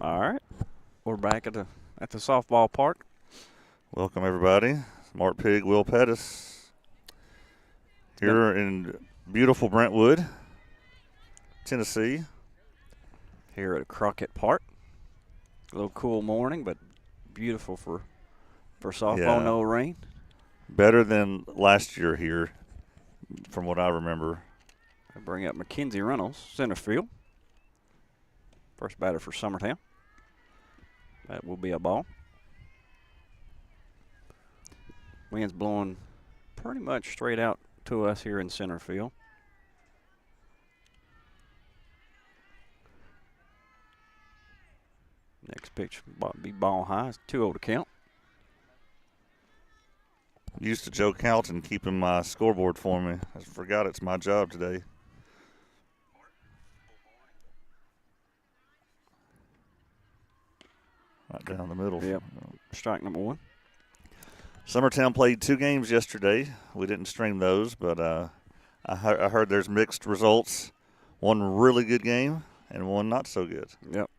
All right, we're back at the softball park. Welcome, everybody. Mark Pig, Will Pettis here in beautiful Brentwood, Tennessee. Here at Crockett Park. A little cool morning, but beautiful for softball. Yeah. No rain. Better than last year here, from what I remember. I bring up Mackenzie Reynolds, center field. First batter for Summertown. That will be a ball. Wind's blowing pretty much straight out to us here in center field. Next pitch will be ball high. It's 2-0 to count. Used to Joe Calton keeping my scoreboard for me. I forgot it's my job today. Right down the middle. Yep. Strike number one. Summertown played 2 games yesterday. We didn't stream those, but I heard there's mixed results. One really good game and one not so good. Yep.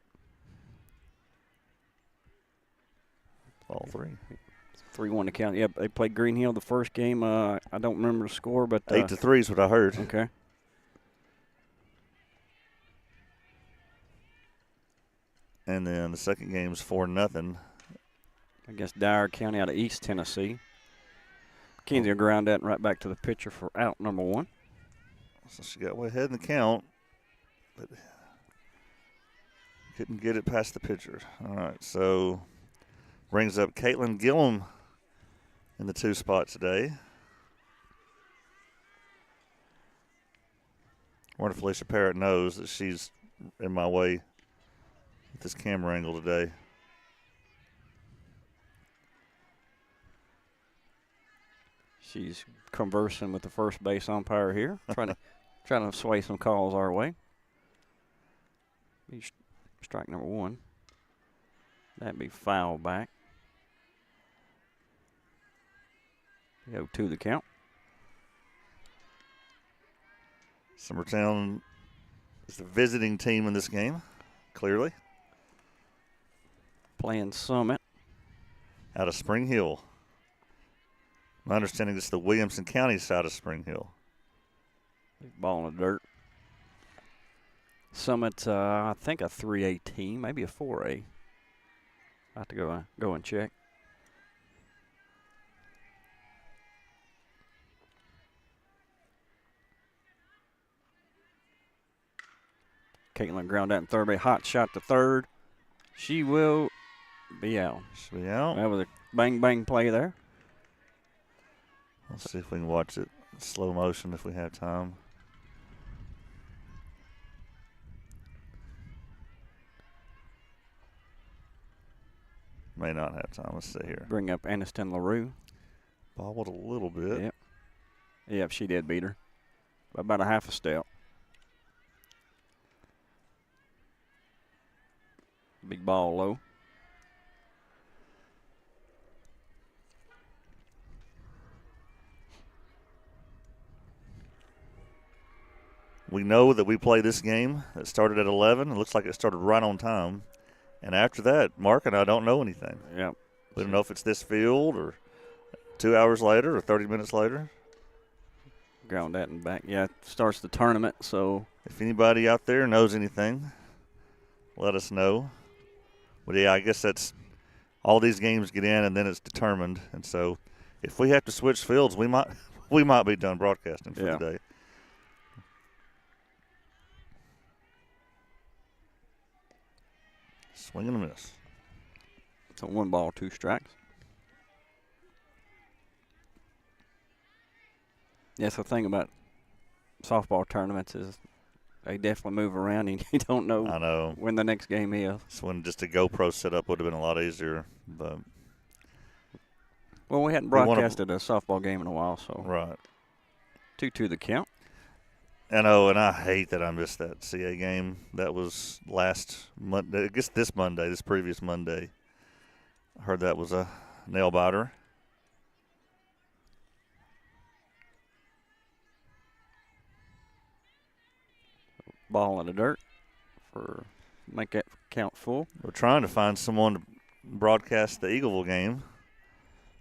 All 3. 3-1 to count. Yep, they played Green Hill the first game. I don't remember the score, but 8-3 is what I heard. Okay. And then the second game is 4-0. Against Dyer County out of East Tennessee. Mackenzie will ground that right back to the pitcher for out number one. So she got way ahead in the count, but couldn't get it past the pitcher. All right, so brings up Caitlin Gillum in the 2 spot today. Wonder if Felicia Parrott knows that she's in my way with this camera angle today. She's conversing with the first base umpire here, trying to sway some calls our way. Strike number one. That'd be foul back. 0-2 the count. Summertown is the visiting team in this game, clearly. Playing Summit. Out of Spring Hill. My understanding is the Williamson County side of Spring Hill. Ball in the dirt. Summit, I think a 3A team, maybe a 4A. I have to go and check. Caitlin ground out in third base. Hot shot to third. She will be out. She'll be out. That was a bang play there. Let's see if we can watch it in slow motion if we have time. May not have time. Let's see here. Bring up Aniston LaRue. Bobbled a little bit. Yep. Yep, she did beat her. By about a half a step. Big ball low. We know that we play this game that started at 11. It looks like it started right on time. And after that, Mark and I don't know anything. Yep. We don't know if it's this field or 2 hours later or 30 minutes later. Ground that and back. Yeah, it starts the tournament, so. If anybody out there knows anything, let us know. But, yeah, I guess that's all these games get in and then it's determined. And so if we have to switch fields, we might be done broadcasting for the day. Swing and a miss. So 1 ball, 2 strikes. Yes, the thing about softball tournaments is they definitely move around and you don't know, I know when the next game is. So when just a GoPro setup would have been a lot easier. But well, we hadn't broadcasted a softball game in a while, so. Right. 2-2 the count. I know, and I hate that I missed that CA game. That was last Monday. I guess this previous Monday. I heard that was a nail biter. Ball in the dirt for count full. We're trying to find someone to broadcast the Eagleville game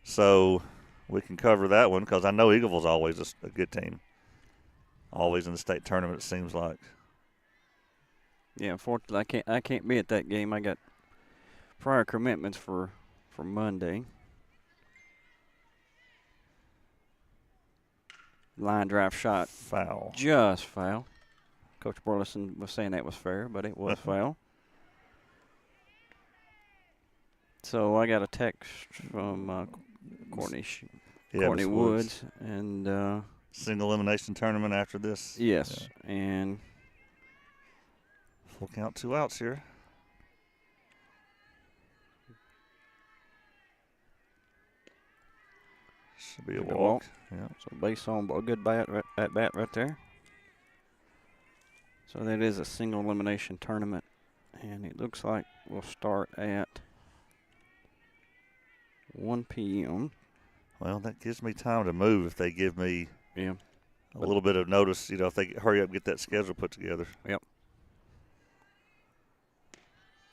so we can cover that one, because I know Eagleville's always a good team. Always in the state tournament, it seems like. Yeah, unfortunately, I can't be at that game. I got prior commitments for Monday. Line drive shot. Foul. Just foul. Coach Burleson was saying that was fair, but it was foul. So I got a text from Courtney Woods, and single elimination tournament after this. Yes, yeah. And full count, 2 outs here. Should be a walk. Yeah. So base on, a good bat right there. So that is a single elimination tournament, and it looks like we'll start at 1 p.m. Well, that gives me time to move if they give me a little bit of notice, if they hurry up and get that schedule put together. Yep.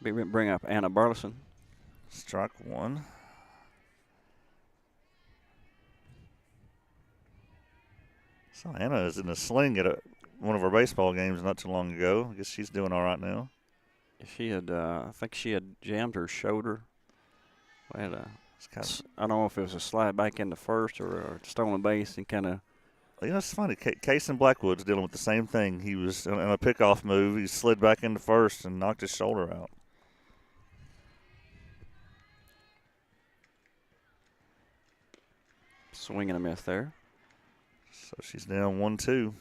Bring up Anna Burleson. Strike 1. So Anna is in a sling at one of our baseball games not too long ago. I guess she's doing all right now. She had, I think she had jammed her shoulder. I don't know if it was a slide back into first or a stolen base and kind of. It's funny. Case in Blackwood's dealing with the same thing. He was in a pickoff move. He slid back into first and knocked his shoulder out. Swing and a miss there. So she's down 1-2.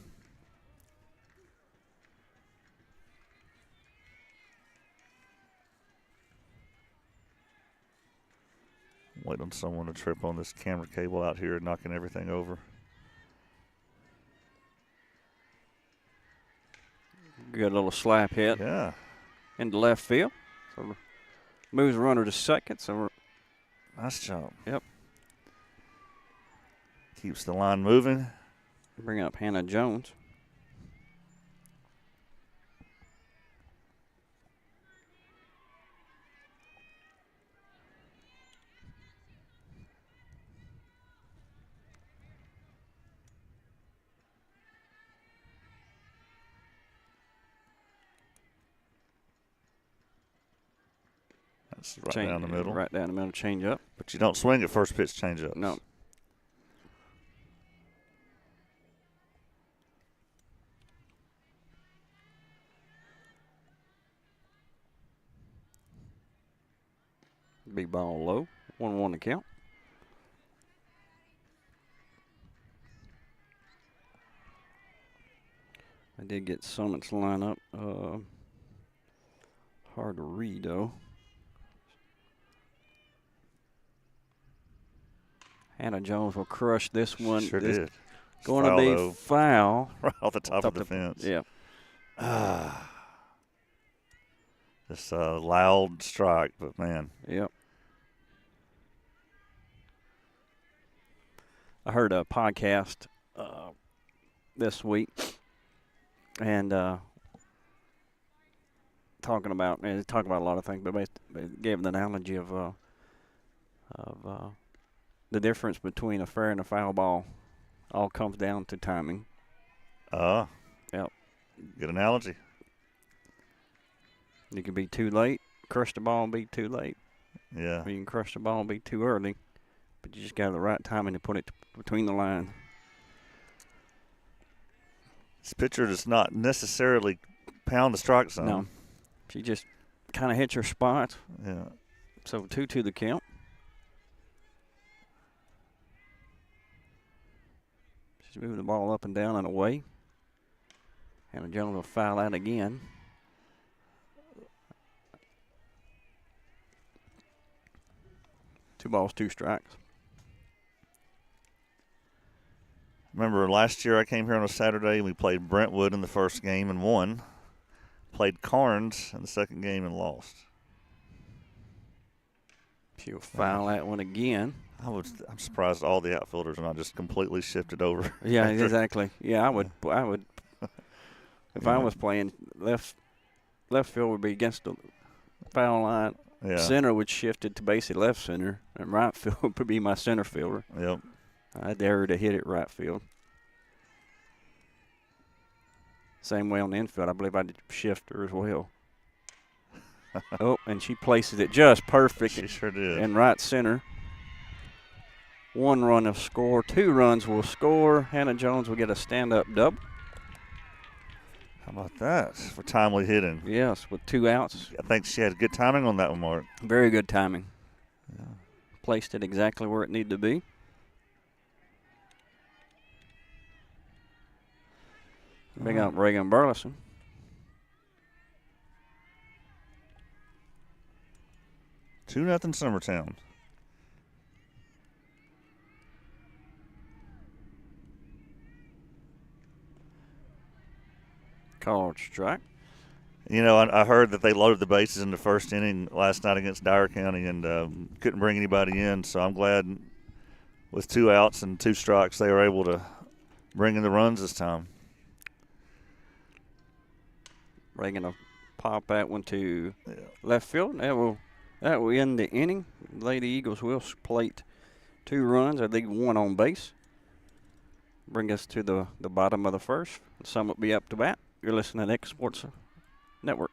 Wait on someone to trip on this camera cable out here, knocking everything over. Good little slap hit. Yeah. Into left field. So moves the runner to second. So nice job. Yep. Keeps the line moving. Bring up Hannah Jones. That's right down the middle. Right down the middle, change up. But you don't swing at first pitch change up. No. Big ball low. 1-1 to count. I did get Summit's lineup. Hard to read, though. Hannah Jones will crush this one. Sure did. Going to be foul. Right off the top of the fence. Yeah. Just a loud strike, but man. Yep. I heard a podcast this week, and talking about a lot of things, but basically gave an analogy of the difference between a fair and a foul ball. All comes down to timing. Yep. Good analogy. You can be too late, crush the ball and be too late. Yeah. Or you can crush the ball and be too early, but you just got the right timing to put it between the lines. This pitcher does not necessarily pound the strike zone. No. She just kind of hits her spots. Yeah. So 2-2 the count. She's moving the ball up and down and away. And the gentleman will foul out again. Two balls, 2 strikes. Remember last year I came here on a Saturday and we played Brentwood in the first game and won. Played Carnes in the second game and lost. She'll foul that one again. I'm surprised all the outfielders are not just completely shifted over. Yeah, exactly. Yeah, I would. If I was playing left field would be against foul line. Yeah. Center would shift it to basically left center, and right field would be my center fielder. Yep. I dare her to hit it right field. Same way on the infield. I believe I did shift her as well. Oh, and she places it just perfect. She sure did. In right center. 1 run will score. 2 runs will score. Hannah Jones will get a stand-up double. How about that for timely hitting? Yes, with 2 outs. I think she had good timing on that one, Mark. Very good timing. Yeah. Placed it exactly where it needed to be. Big up Reagan Burleson. Two nothing Summertown. Called strike. You know, I heard that they loaded the bases in the first inning last night against Dyer County and couldn't bring anybody in. So I'm glad with 2 outs and 2 strikes they were able to bring in the runs this time. Reagan will pop that one to left field. That will end the inning. Lady Eagles will plate 2 runs. I think 1 on base. Bring us to the bottom of the first. Some will be up to bat. You're listening to X Sports Network.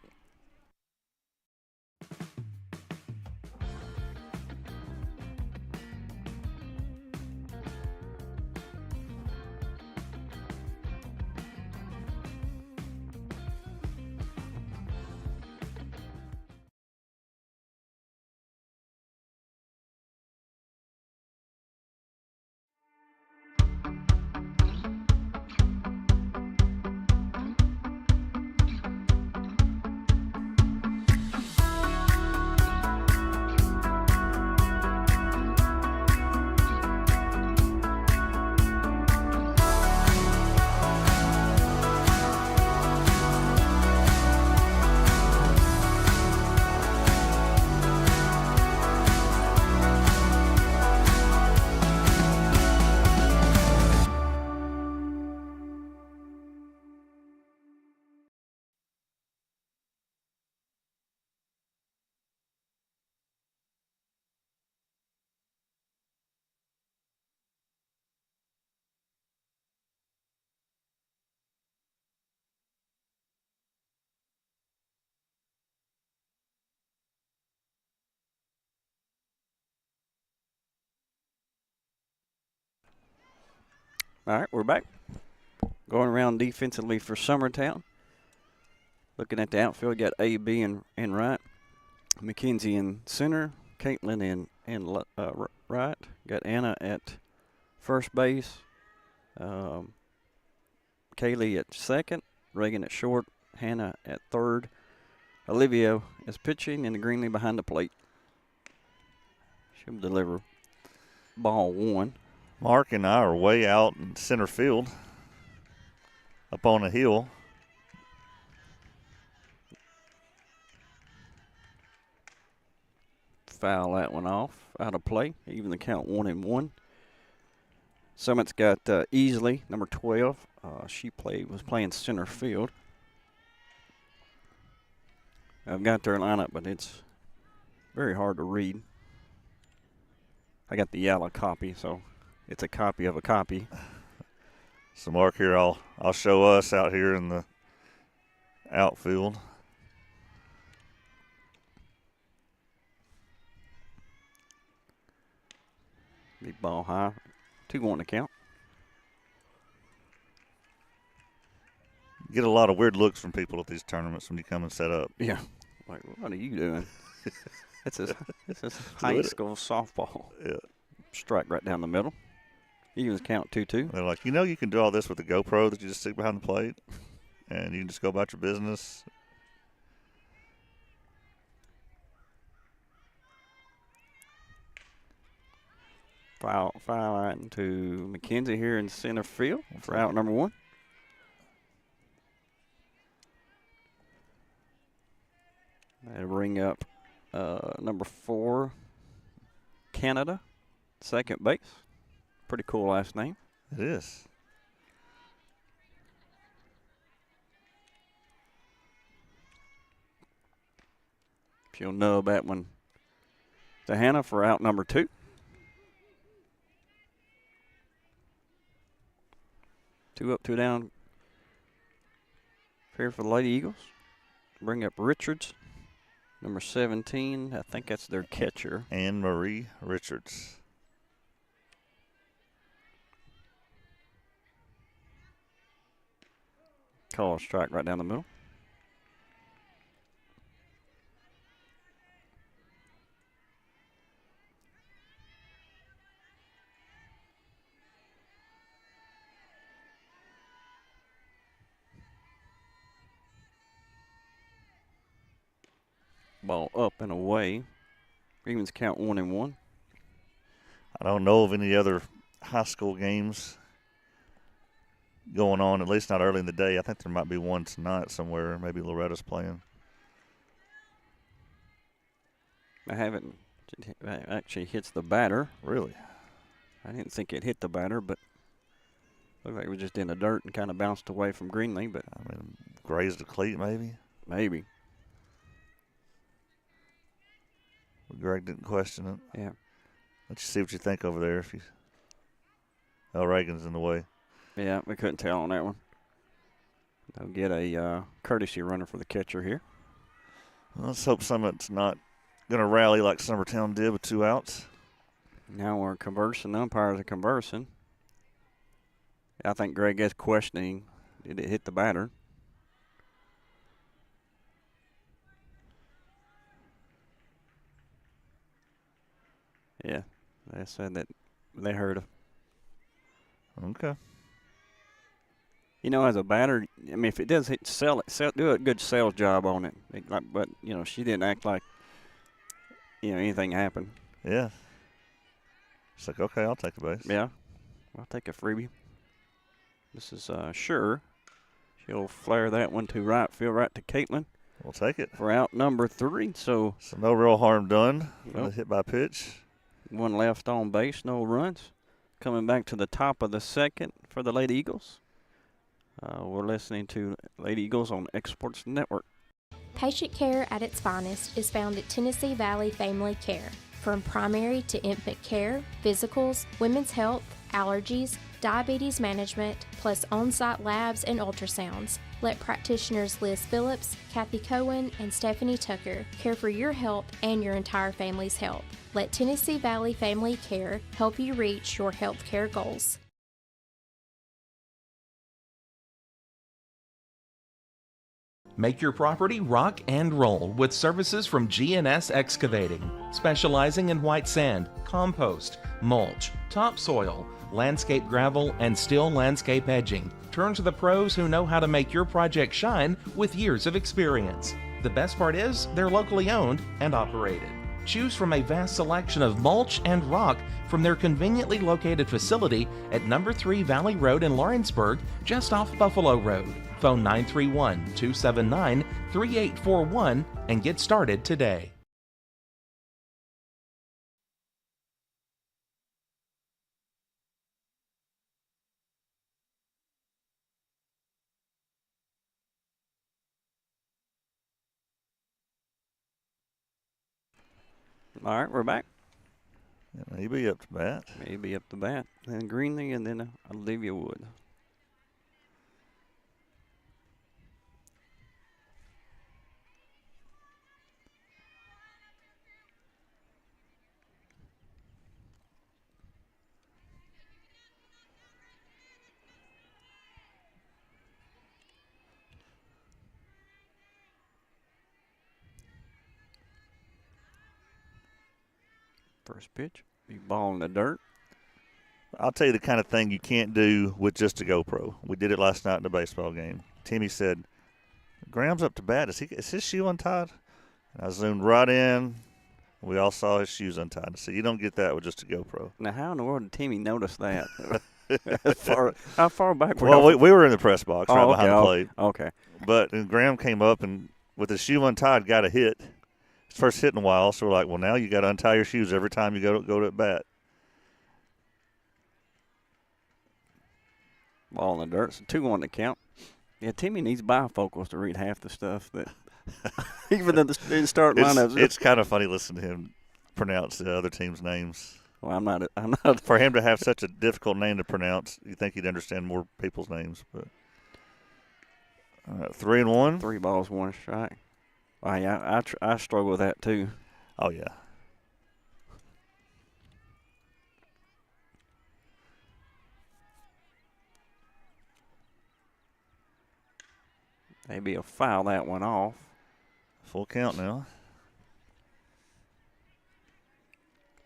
All right, we're back. Going around defensively for Summertown. Looking at the outfield, got A, B, and right. Mackenzie in center. Caitlin in right. Got Anna at first base. Kaylee at second. Reagan at short. Hannah at third. Olivia is pitching, and Greenlee behind the plate. She'll deliver ball 1. Mark and I are way out in center field, up on a hill. Foul that one off, out of play. Even the count 1-1. Summit's got Easley, number 12. She was playing center field. I've got their lineup, but it's very hard to read. I got the yellow copy, so it's a copy of a copy. So Mark, here I'll show us out here in the outfield. Big ball high. 2-1 to count. Get a lot of weird looks from people at these tournaments when you come and set up. Yeah. Like, what are you doing? This is high school softball. Yeah. Strike right down the middle. You can count 2-2. They're like, you can do all this with a GoPro that you just stick behind the plate, and you can just go about your business. Foul line to McKenzie here in center field for out number 1. That'll bring up number 4, Canada, second base. Pretty cool last name. It is. She'll nub that one to Hannah for out number 2. Two up, 2 down. Fair for the Lady Eagles. Bring up Richards, number 17. I think that's their catcher. Anne Marie Richards. Call a strike right down the middle. Ball up and away. Ravens count 1-1. I don't know of any other high school games going on, at least not early in the day. I think there might be one tonight somewhere. Maybe Loretta's playing. I haven't. It actually hits the batter. Really? I didn't think it hit the batter, but looked like it was just in the dirt and kind of bounced away from Greenlee. But I mean, grazed a cleat maybe. Maybe. Greg didn't question it. Yeah. Let you see what you think over there. If you, Reagan's in the way. Yeah, we couldn't tell on that one. They'll get a courtesy runner for the catcher here. Well, let's hope Summit's not going to rally like Summertown did with 2 outs. Now we're conversing. The umpires are conversing. I think Greg is questioning, did it hit the batter? Yeah, they said that they heard. Okay. You know, as a batter, I mean, if it does hit, do a good sales job on it. But, you know, she didn't act like, you know, anything happened. Yeah. It's like, okay, I'll take the base. Yeah, I'll take a freebie. This is Sure. She'll flare that one to right field, right to Caitlin. We'll take it. For out number 3, so no real harm done. Nope. Hit by pitch. One left on base, no runs. Coming back to the top of the second for the Lady Eagles. We're listening to Lady Eagles on Exports Network. Patient care at its finest is found at Tennessee Valley Family Care. From primary to infant care, physicals, women's health, allergies, diabetes management, plus on-site labs and ultrasounds. Let practitioners Liz Phillips, Kathy Cohen, and Stephanie Tucker care for your health and your entire family's health. Let Tennessee Valley Family Care help you reach your health care goals. Make your property rock and roll with services from G&S Excavating, specializing in white sand, compost, mulch, topsoil, landscape gravel, and steel landscape edging. Turn to the pros who know how to make your project shine with years of experience. The best part is they're locally owned and operated. Choose from a vast selection of mulch and rock from their conveniently located facility at number 3 Valley Road in Lawrenceburg, just off Buffalo Road. Phone 931-279-3841 and get started today. All right, we're back. Maybe up to bat. Maybe up the bat. Then Greenlee and then Olivia Wood. First pitch, big ball in the dirt. I'll tell you the kind of thing you can't do with just a GoPro. We did it last night in the baseball game. Timmy said, Graham's up to bat. Is his shoe untied? And I zoomed right in. We all saw his shoes untied. So you don't get that with just a GoPro. Now, how in the world did Timmy notice that? How far back were Well, we were in the press box right behind the plate. Okay. But Graham came up and with his shoe untied got a hit. His first hit in a while. So we're like, well, now you got to untie your shoes every time you go to bat. Ball in the dirt. So 2-1 to count. Yeah, Timmy needs bifocals to read half the stuff that Even in the starting lineups. It's kind of funny listening to him pronounce the other team's names. Well, I'm not. For him to have such a difficult name to pronounce, you think he'd understand more people's names. But 3-1. 3 balls, 1 strike. Oh, yeah, I struggle with that too. Oh, yeah. Maybe a foul that one off. Full count now.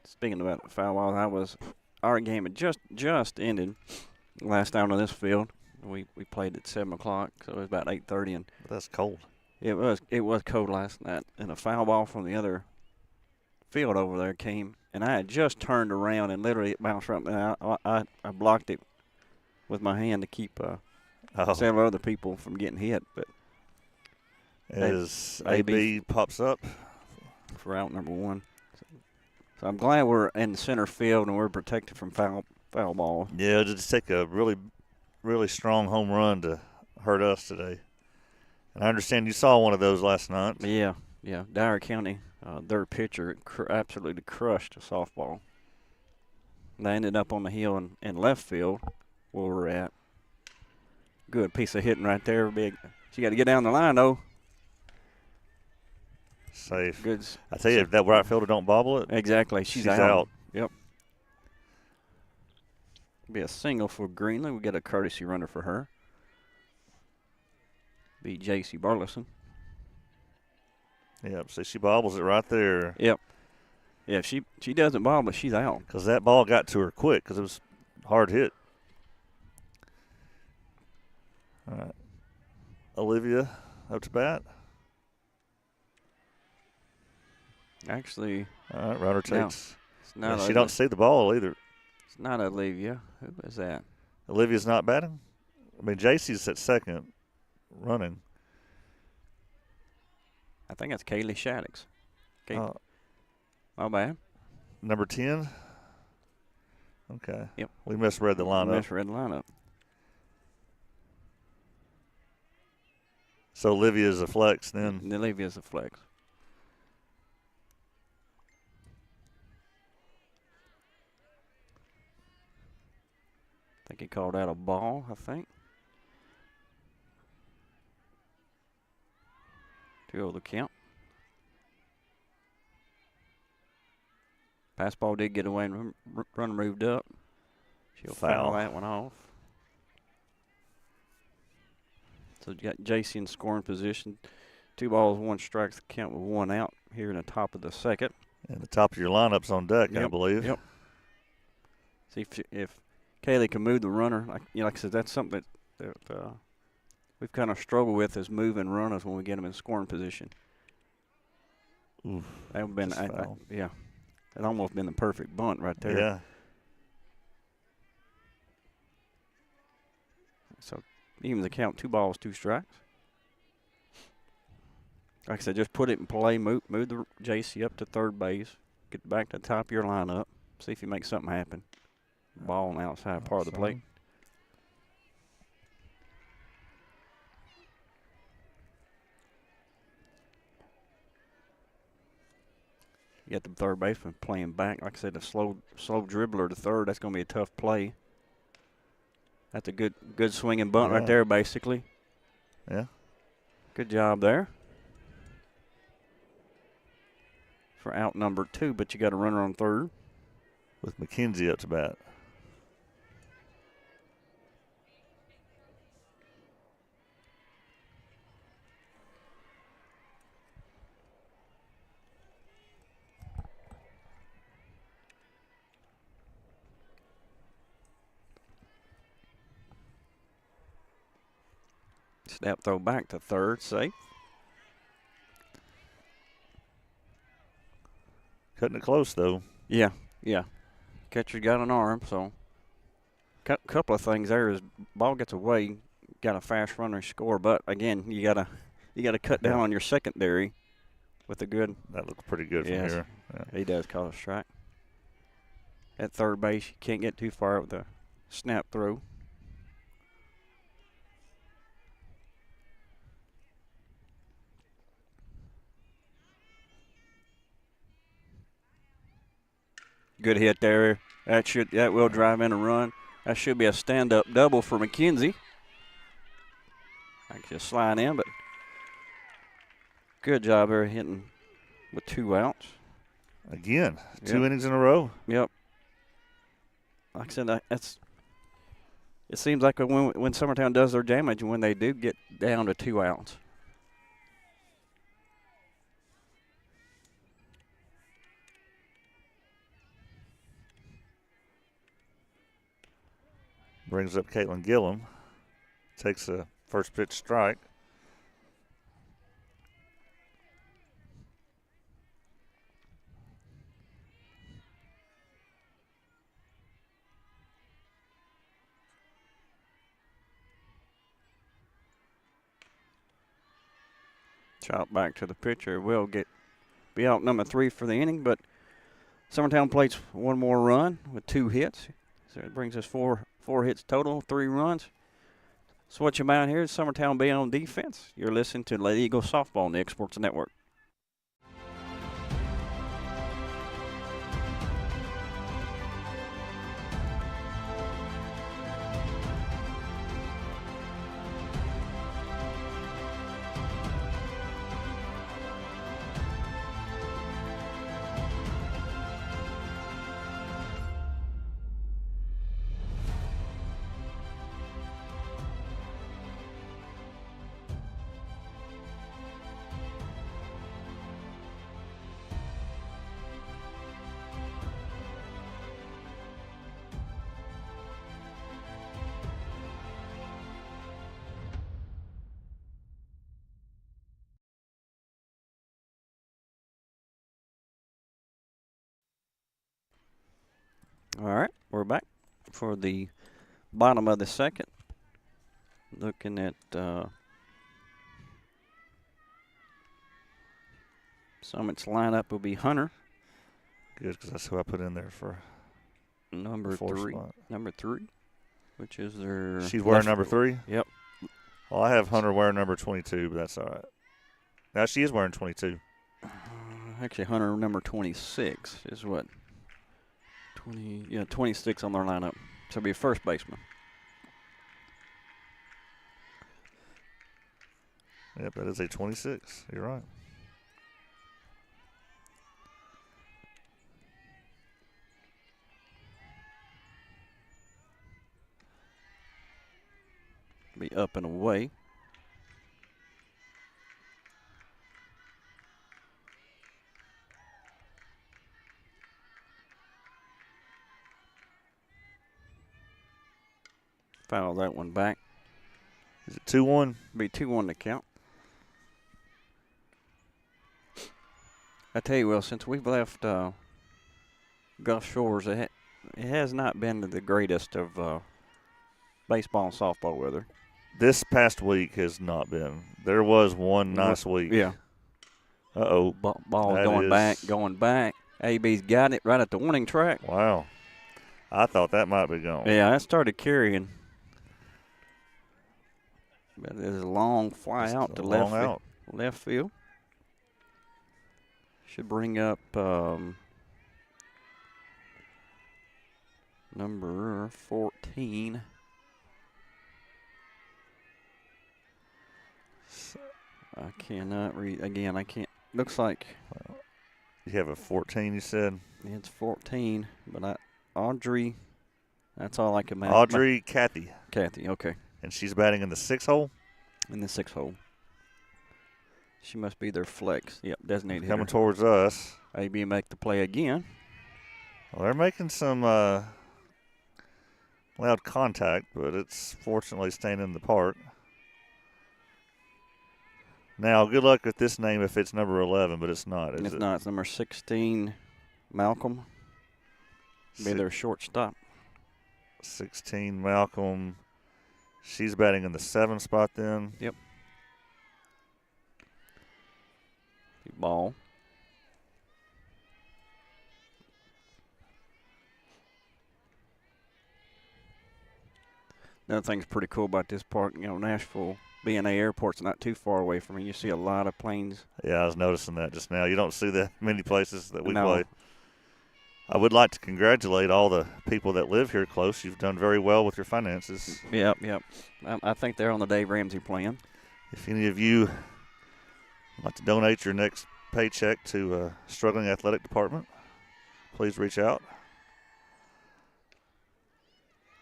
Speaking about the foul balls, our game had just ended last out on this field. We played at 7 o'clock, so it was about 8:30, and But that's cold. it was cold last night. And a foul ball from the other field over there came, and I had just turned around and literally it bounced right. And I blocked it with my hand to keep several other people from getting hit. But as AB pops up for out number 1. So I'm glad we're in the center field and we're protected from foul ball. Yeah, to just take a really, really strong home run to hurt us today. And I understand you saw one of those last night. Yeah. Dyer County, their pitcher absolutely crushed a softball. They ended up on the hill in left field where we're at. Good piece of hitting right there. Big. She got to get down the line, though. Safe. Good. I tell you, if that right fielder don't bobble it, Exactly. She's out. Yep. Be a single for Greenlee. We got a courtesy runner for her. Be J.C. Burleson. Yep. See, she bobbles it right there. Yep. Yeah, if she doesn't bobble, she's out. Because that ball got to her quick because it was hard hit. All right. Olivia up to bat. Actually, All right, runner takes. it's not. She don't see the ball either. It's not Olivia. Who is that? Olivia's not batting? I mean, JC's at second, running. I think that's Kaylee Shaddix. Uh, My bad. number 10? Okay. Yep. We misread the lineup. Misread the lineup. So Olivia's a flex then. And Olivia's a flex. I think he called out a ball, I think. 2-0 the count. Pass ball did get away and run moved up. She'll foul that one off. So you got JC in scoring position. 2 balls, 1 strike. The count with 1 out here in the top of the second. And the top of your lineup's on deck, I believe. Yep. See if Kaylee can move the runner. Like I said, that's something that we've kind of struggled with is moving runners when we get them in scoring position. Oof. That would have been, yeah. That almost been the perfect bunt right there. Yeah. So even the count, 2 balls, 2 strikes. Like I said, just put it in play, move the JC up to third base, get back to the top of your lineup, see if you make something happen. Ball on the outside part of the plate. You got the third baseman playing back. Like I said, a slow dribbler to third. That's going to be a tough play. That's a good swinging bunt right there, basically. Yeah. Good job there. For out number 2, but you got a runner on third. With McKenzie up to bat. Snap throw back to third, safe. Cutting it close, though. Yeah. Catcher's got an arm, so couple of things there is ball gets away, got a fast runner score, but again, you gotta cut down on your secondary with a good. That looks pretty good from here. Yeah. He does call a strike. At third base, you can't get too far with the snap throw. Good hit there. That will drive in a run. That should be a stand-up double for McKenzie. I can just slide in, but good job there hitting with 2 outs. Again, 2 innings in a row. Yep. Like I said, it seems like when Summertown does their damage, when they do get down to 2 outs. Brings up Caitlin Gillum. Takes a first pitch strike. Chop back to the pitcher. Will be out number 3 for the inning, but Summertown plays 1 more run with 2 hits. So it brings us four hits total, 3 runs. So what you about here is Summertown being on defense. You're listening to Lady Eagle Softball on the X Sports Network. All right, we're back for the bottom of the second. Looking at Summit's lineup will be Hunter. Good, because that's who I put in there for number 3. Spot. Number 3, which is their. She's wearing number 3? Yep. Well, I have Hunter wearing number 22, but that's all right. Now she is wearing 22. Actually, Hunter number 26 is what? 26 on their lineup. So it'll be a first baseman. Yep, that is a 26. You're right. Be up and away. Foul that one back. Is it 2-1? Be 2-1 to count. I tell you, Will, since we've left Gulf Shores, it has not been the greatest of baseball and softball weather. This past week has not been. There was one nice week. Yeah. Uh-oh. Ball going back. AB's got it right at the warning track. Wow. I thought that might be gone. Yeah, that started carrying. But there's a long fly Just out to left field. Should bring up number 14. I cannot read. Again, I can't. Looks like. You have a 14, you said? It's 14, but Audrey, that's all I can make. Audrey Kathy, okay. and she's batting in the 6th hole? In the 6th hole. She must be their flex. Yep, designated Coming hitter. towards us. AB make the play again. Well, they're making some loud contact, but it's fortunately staying in the park. Now, good luck with this name if it's number 11, but it's not, is it? It's not. It's number 16, Malcolm. Be their shortstop. 16, Malcolm. She's batting in the 7 spot then. Yep. Ball. Another thing's pretty cool about this park, Nashville B&A Airport's not too far away from me. You see a lot of planes. Yeah, I was noticing that just now. You don't see that many places that we No. play. I would like to congratulate all the people that live here close. You've done very well with your finances. Yep. I think they're on the Dave Ramsey plan. If any of you would like to donate your next paycheck to struggling athletic department, please reach out.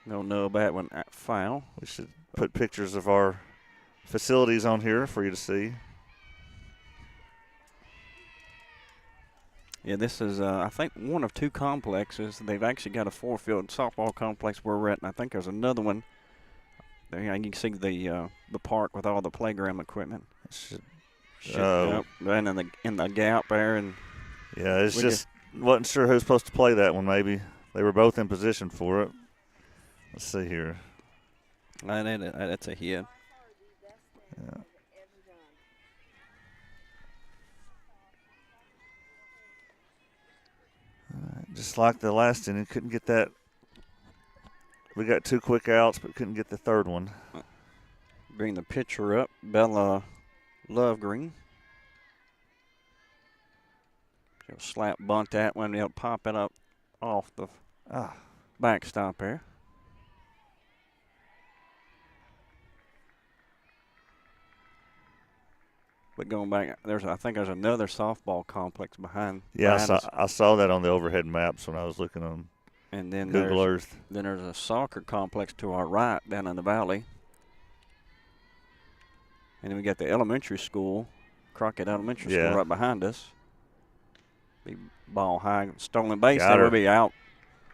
Don't know about when foul. We should put pictures of our facilities on here for you to see. Yeah, this is, I think, one of two complexes. They've actually got a 4-field softball complex where we're at, and I think there's another one. There, you can see the park with all the playground equipment. Yep, and in the gap there, and yeah, it's just wasn't sure who's supposed to play that one. Maybe they were both in position for it. Let's see here. That's a hit. Yeah. Just like the last inning, couldn't get that. We got 2 quick outs, but couldn't get the third one. Bring the pitcher up, Bella Lovegreen. She'll slap bunt that one. They'll pop it up off the backstop there. But going back, I think there's another softball complex behind. Yeah, I saw that on the overhead maps when I was looking on Google Earth. Then there's a soccer complex to our right down in the valley. And then we got the elementary school, Crockett Elementary School, right behind us. Be ball high, stolen base. That will be out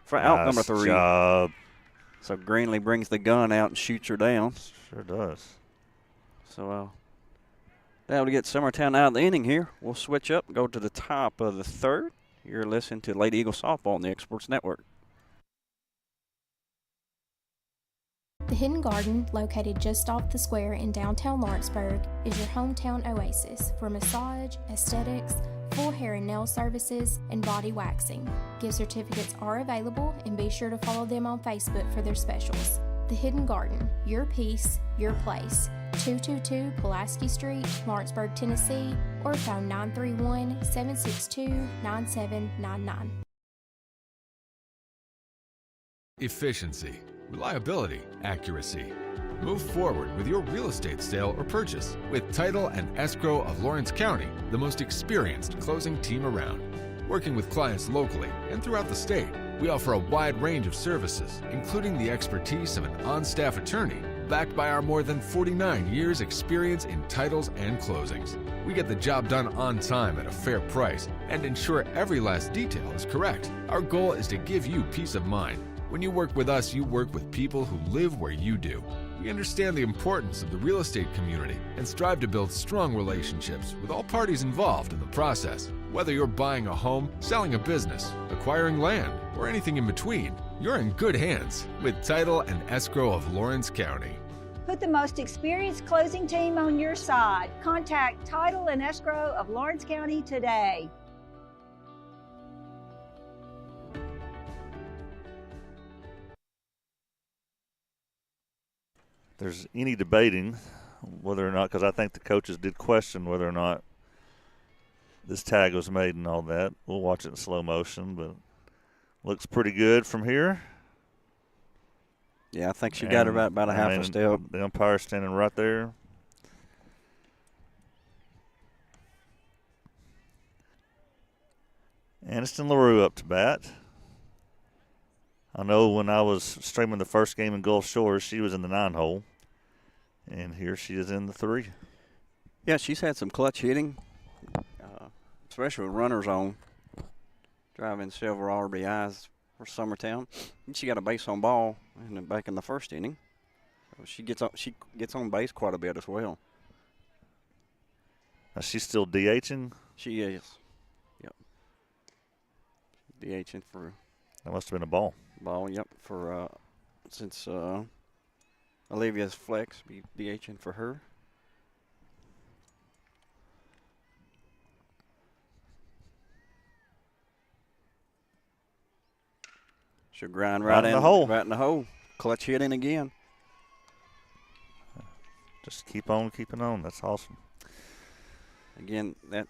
for out number 3. Job. So Greenlee brings the gun out and shoots her down. Sure does. So that'll get Summertown out of the inning here. We'll switch up, go to the top of the 3rd. You're listening to Lady Eagle Softball on the Exports Network. The Hidden Garden, located just off the square in downtown Lawrenceburg, is your hometown oasis for massage, aesthetics, full hair and nail services, and body waxing. Gift certificates are available, and be sure to follow them on Facebook for their specials. The Hidden Garden, your peace, your place. 222 Pulaski Street, Lawrenceburg, Tennessee, or phone 931-762-9799. Efficiency, reliability, accuracy. Move forward with your real estate sale or purchase with Title and Escrow of Lawrence County, the most experienced closing team around. Working with clients locally and throughout the state, we offer a wide range of services, including the expertise of an on-staff attorney, backed by our more than 49 years experience in titles and closings. We get the job done on time at a fair price and ensure every last detail is correct. Our goal is to give you peace of mind. When you work with us, you work with people who live where you do. We understand the importance of the real estate community and strive to build strong relationships with all parties involved in the process. Whether you're buying a home, selling a business, acquiring land, or anything in between, you're in good hands with Title and Escrow of Lawrence County. Put the most experienced closing team on your side. Contact Title and Escrow of Lawrence County today. There's any debating whether or not, because I think the coaches did question whether or not this tag was made and all that. We'll watch it in slow motion, but looks pretty good from here. Yeah, I think she got it right about a half a step. The umpire standing right there. Aniston LaRue up to bat. I know when I was streaming the first game in Gulf Shores, she was in the 9-hole. And here she is in the 3. Yeah, she's had some clutch hitting, especially with runners on, driving several RBIs for Summertown. And she got a base on ball back in the first inning. She gets on base quite a bit as well. Now she's still DHing? She is. Yep. DHing for. That must have been a ball. Yep. For since Olivia's flex, be DHing for her. She'll grind right in the hole. Right in the hole. Clutch hitting again. Just keep on keeping on. That's awesome. Again, that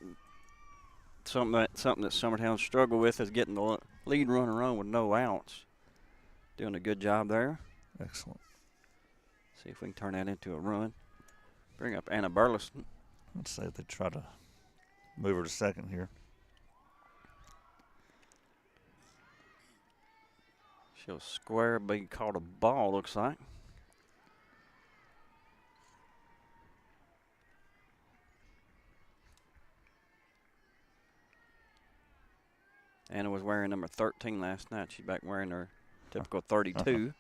something that Summertown struggle with is getting the lead runner on with no outs. Doing a good job there. Excellent. See if we can turn that into a run. Bring up Anna Burleson. Let's say they try to move her to second here. She'll square, be called a ball, looks like. Anna was wearing number 13 last night. She's back wearing her typical 32.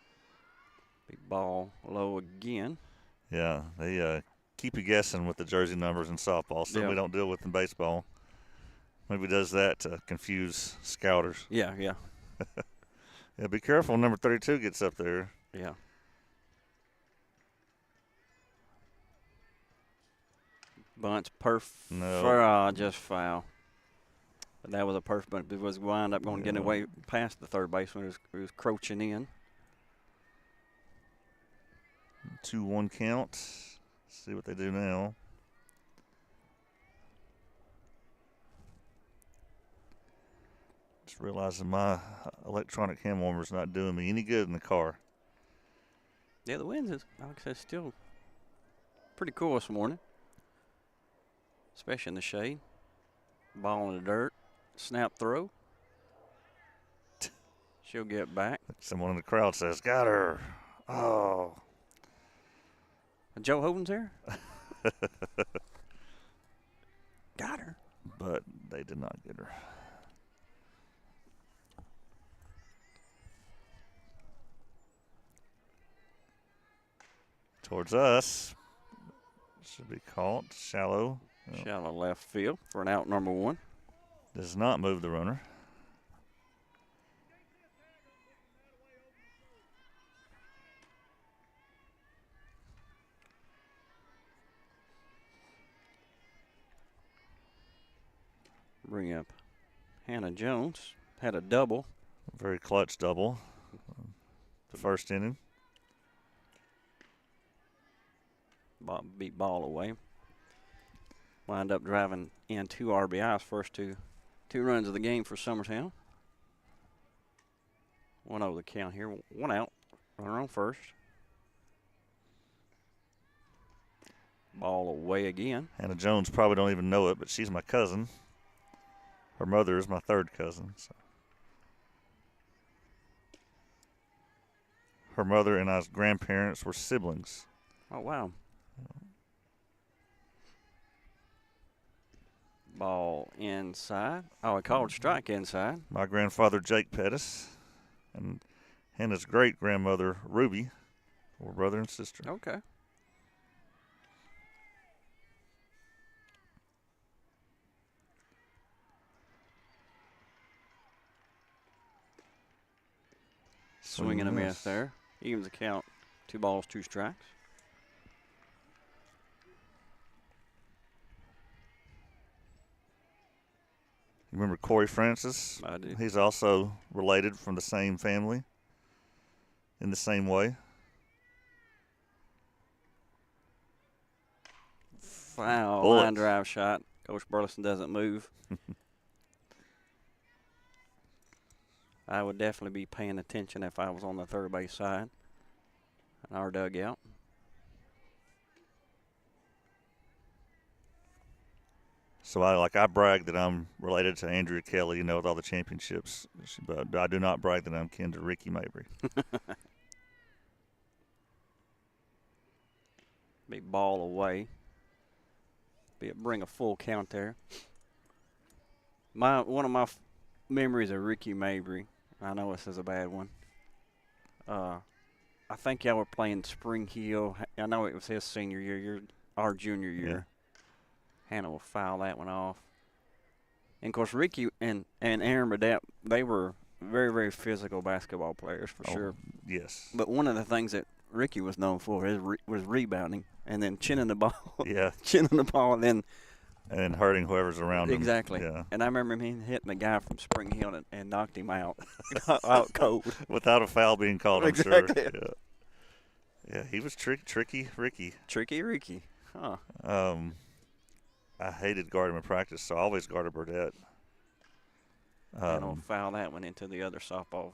Big ball low again. Yeah, they keep you guessing with the jersey numbers in softball, so we don't deal with in baseball. Maybe does that to confuse scouters. Yeah. Yeah, be careful when number 32 gets up there. Yeah. Bunch just foul. But that was a perfect bunt. It was wind up going to get away past the third baseman who was crouching in. 2-1 count. See what they do now. Just realizing my electronic hand warmer is not doing me any good in the car. Yeah, the winds is, like I said, still pretty cool this morning, especially in the shade. Ball in the dirt. Snap throw. She'll get back. Someone in the crowd says, got her. Oh. Joe Hoven's here? Got her. But they did not get her. Towards us. Should be caught. Shallow. Shallow left field for an out number 1. Does not move the runner. Bring up Hannah Jones. Had a double. Very clutch double. The first inning. Beat ball away. Wind up driving in 2 RBIs, first two runs of the game for Summertown. 1-0 the count here. 1 out. Runner on first. Ball away again. Hannah Jones probably don't even know it, but she's my cousin. Her mother is my third cousin. So. Her mother and I's grandparents were siblings. Oh, wow. Ball inside. Oh, I called strike inside. My grandfather, Jake Pettis, and Hannah's great-grandmother, Ruby, were brother and sister. Okay. Swing and a miss there. Evens the count. 2 balls, 2 strikes. You remember Corey Francis? I do. He's also related from the same family in the same way. Foul. Bullet. Line drive shot. Coach Burleson doesn't move. I would definitely be paying attention if I was on the third base side in our dugout. So I brag that I'm related to Andrea Kelly, with all the championships, but I do not brag that I'm kin to Ricky Mabry. Big ball away. Bring a full count there. One of my memories of Ricky Mabry, I know this is a bad one. I think y'all were playing Spring Hill. I know it was his senior year, our junior year. Yeah. Hannah will foul that one off. And, of course, Ricky and Aaron Burdett, they were very, very physical basketball players for sure. Yes. But one of the things that Ricky was known for was rebounding and then chinning the ball. Yeah. Chinning the ball and then hurting whoever's around him. Exactly. Yeah. And I remember him hitting the guy from Spring Hill and knocked him out. out cold. Without a foul being called, I'm Exactly. sure. Yeah. Yeah, he was tricky Ricky. Tricky Ricky. Huh. I hated guarding him in practice, so I always guarded Burdett. And will foul that one into the other softball.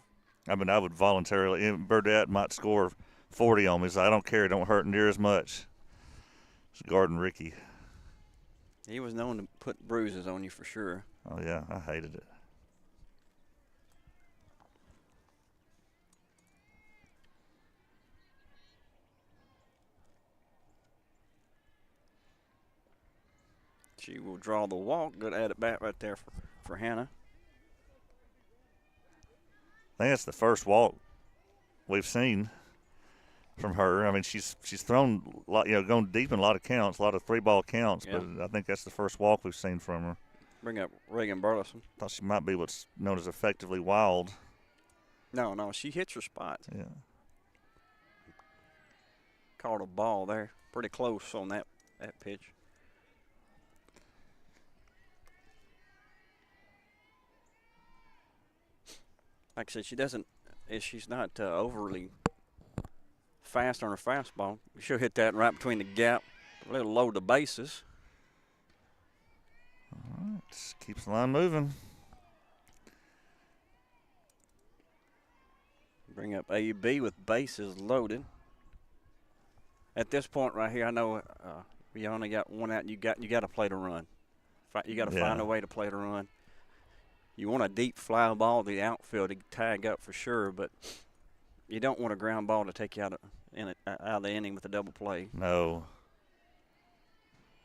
I mean, I would voluntarily. Burdette might score 40 on me, so I don't care. It don't hurt near as much. It's guarding Ricky. He was known to put bruises on you for sure. Oh, yeah, I hated it. She will draw the walk. Good at it bat right there for Hannah. I think that's the first walk we've seen from her. I mean, she's thrown a lot, going deep in a lot of counts, a lot of 3-ball counts, yeah. But I think that's the first walk we've seen from her. Bring up Reagan Burleson. Thought she might be what's known as effectively wild. No, she hits her spots. Yeah. Caught a ball there. Pretty close on that pitch. Like I said, she's not overly fast on her fastball. She'll hit that right between the gap, a little low to bases. All right, just keeps the line moving. Bring up A-B with bases loaded. At this point right here, I know you only got one out. You got to play the run. You got to find a way to play the run. You want a deep fly ball to the outfield to tag up for sure, but you don't want a ground ball to take you out of the inning with a double play. No.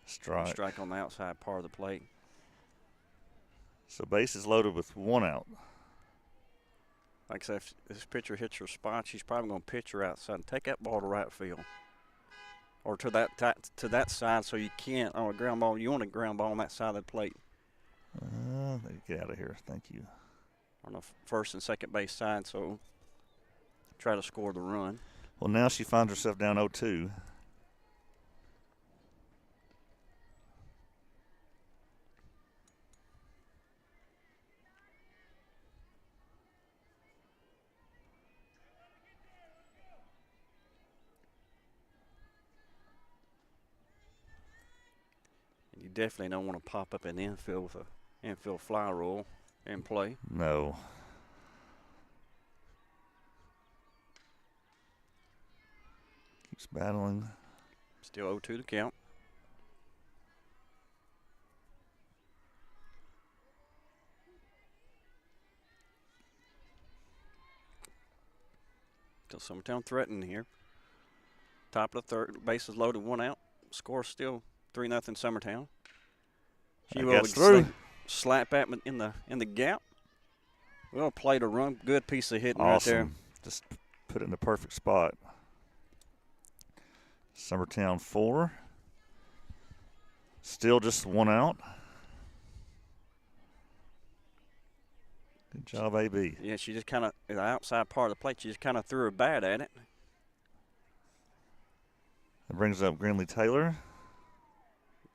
Strike. Strike on the outside part of the plate. So bases loaded with one out. Like I said, if this pitcher hits her spot, she's probably going to pitch her outside and take that ball to right field. Or to that side, so you can't on a ground ball. You want a ground ball on that side of the plate. Get out of here. Thank you. On the first and second base side, so try to score the run. Well, now she finds herself down 0-2. And you definitely don't want to pop up in the infield with a infield fly roll in play. No. Keeps battling. Still 0-2 to count. Still Summertown threatening here. Top of the third, bases loaded, one out. Score still 3-0 Summertown. She will through. Slap at in the gap. Well played a run. Good piece of hitting right there. Just put it in the perfect spot. Summertown 4. Still just one out. Good job, AB. Yeah, she just kind of, the outside part of the plate, she just kind of threw her bat at it. That brings up Greenlee Taylor.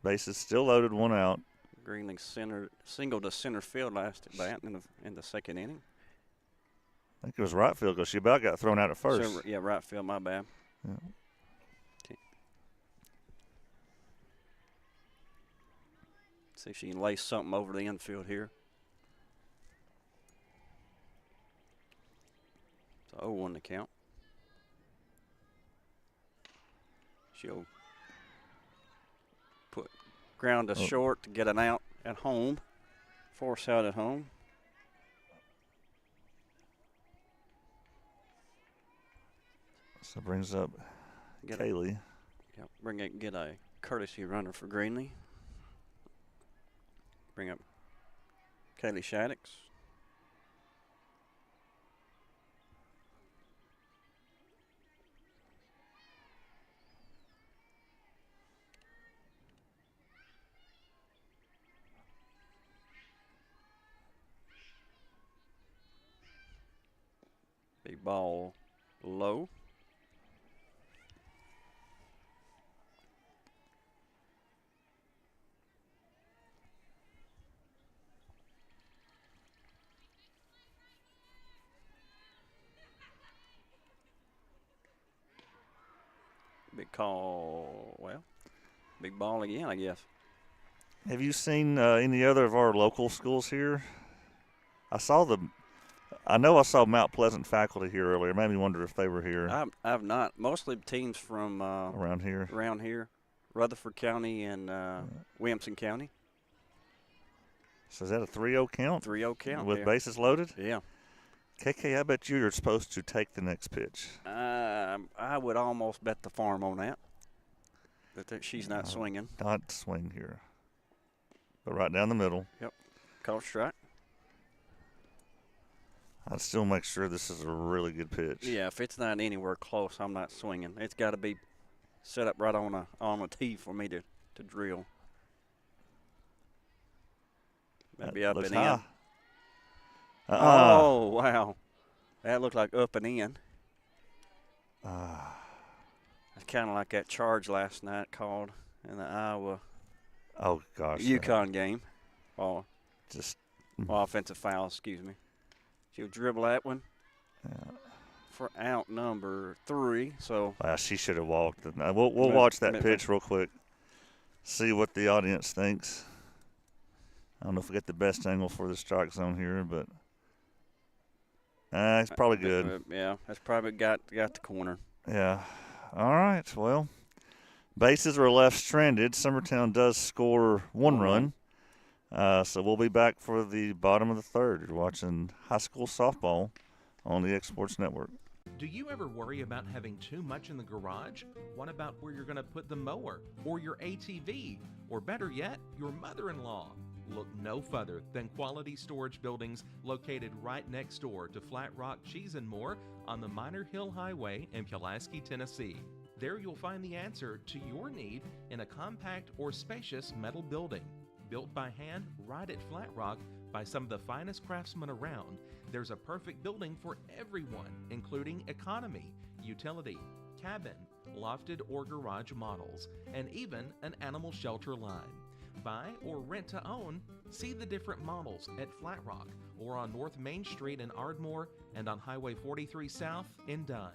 Bases still loaded, one out. Greenlee single to center field last at bat in the second inning. I think it was right field because she about got thrown out at first. So, yeah, right field, my bad. Yeah. See if she can lay something over the infield here. It's 0-1 to count. She'll put ground to short to get an out at home. Force out at home. So brings up Kaylee. Get a courtesy runner for Greenlee. Bring up Kaylee Shaddix. Big ball low. Big call, well, big ball again, I guess. Have you seen any other of our local schools here? I know I saw Mount Pleasant faculty here earlier. Made me wonder if they were here I've not. Mostly teams from around here. Rutherford County and Williamson County. So is that a 3-0 count? 3-0 count. With there. bases loaded? Yeah. KK, I bet you're supposed to take the next pitch. I would almost bet the farm on that. That she's not swinging. Not swing here. But right down the middle. Yep. Call strike. I'd still make sure this is a really good pitch. Yeah, if it's not anywhere close, I'm not swinging. It's got to be set up right on a tee for me to drill. Maybe up and in. Oh, wow. That looked like up and in. It's kind of like that charge last night called in the Iowa UConn game. Oh, just offensive foul, excuse me. She'll dribble that one for out number 3. So she should have walked. We'll watch that pitch real quick. See what the audience thinks. I don't know if we get the best angle for the strike zone here, but it's probably good. Yeah, that's probably got the corner. Yeah. All right. Well, bases are left stranded. Summertown does score 1 run. So we'll be back for the bottom of the 3rd. You're watching high school softball on the X Sports Network. Do you ever worry about having too much in the garage? What about where you're going to put the mower or your ATV? Or better yet, your mother-in-law? Look no further than Quality Storage Buildings located right next door to Flat Rock Cheese and More on the Minor Hill Highway in Pulaski, Tennessee. There you'll find the answer to your need in a compact or spacious metal building. Built by hand right at Flat Rock by some of the finest craftsmen around, there's a perfect building for everyone, including economy, utility, cabin, lofted or garage models, and even an animal shelter line. Buy or rent to own, see the different models at Flat Rock or on North Main Street in Ardmore and on Highway 43 South in Dunn.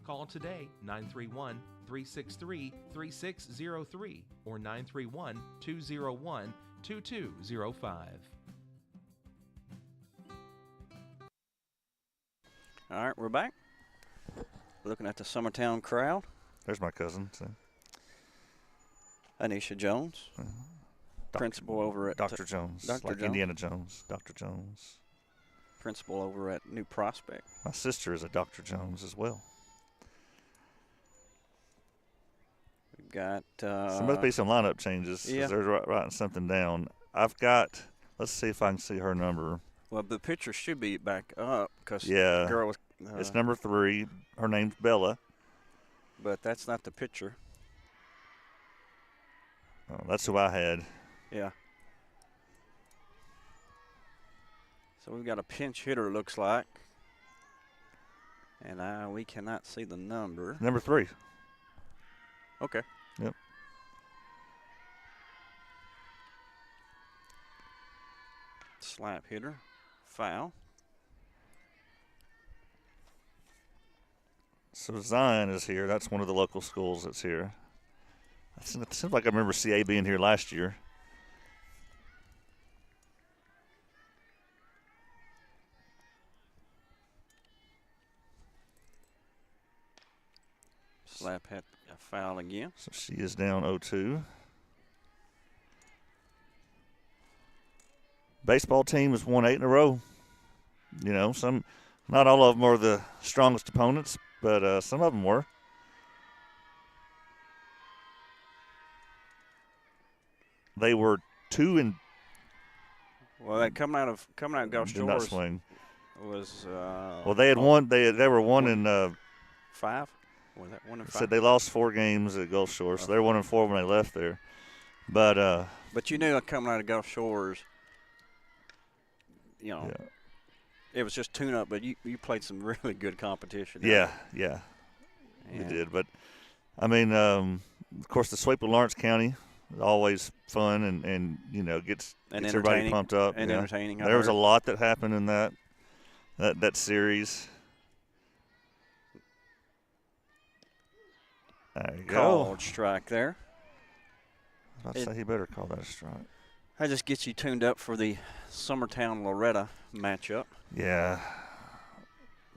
Call today 931-363-3603 or 931-201-2205. All right, we're back. Looking at the Summertown crowd. There's my cousin. So. Anisha Jones, principal over at Dr. Jones, Jones. Indiana Jones. Dr. Jones. Principal over at New Prospect. My sister is a Dr. Jones as well. We've got. There must be some lineup changes. Yeah. They're writing something down. I've got. Let's see if I can see her number. Well, the picture should be back up because the girl was. It's number 3. Her name's Bella. But that's not the picture. Oh, that's who I had. Yeah. So we've got a pinch hitter, looks like. And we cannot see the number. Number 3. Okay. Yep. Slap hitter. Foul. So Zion is here. That's one of the local schools that's here. It seems like I remember CA being here last year. Slap had a foul again. So she is down 0-2. Baseball team has won 8 in a row. You know, not all of them are the strongest opponents, but some of them were. They were 2 and. Well, that coming out of Gulf Did not Shores swing. was. Well, they had won. They were 1 and. 5. Was that 1 and 5? Said they lost 4 games at Gulf Shores, so they were 1 and 4 when they left there. But you knew coming out of Gulf Shores, you know, yeah. It was just tune-up, but you played some really good competition. Yeah, we did. But, I mean, of course, the sweep of Lawrence County is always fun and you know, gets everybody pumped up. And entertaining. There was a lot that happened in that series. There you go. Called strike there. I was about to say he better call that a strike. That just gets you tuned up for the Summertown-Loretta matchup. Yeah.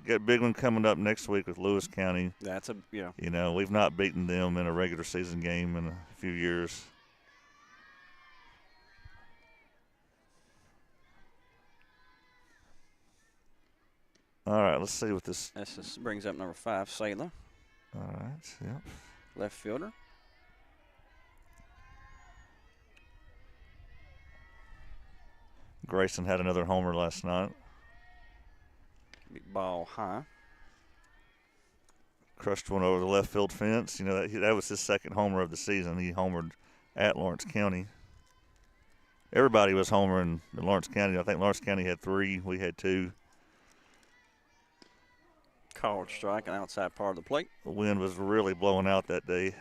Got a big one coming up next week with Lewis County. That's a, yeah. You know, we've not beaten them in a regular season game in a few years. All right, let's see what this. This brings up number 5, Saylor. All right, yep. Left fielder. Grayson had another homer last night. Big ball high. Crushed one over the left field fence. You know, that was his second homer of the season. He homered at Lawrence County. Everybody was homering in Lawrence County. I think Lawrence County had 3. We had 2. Called strike on outside part of the plate. The wind was really blowing out that day.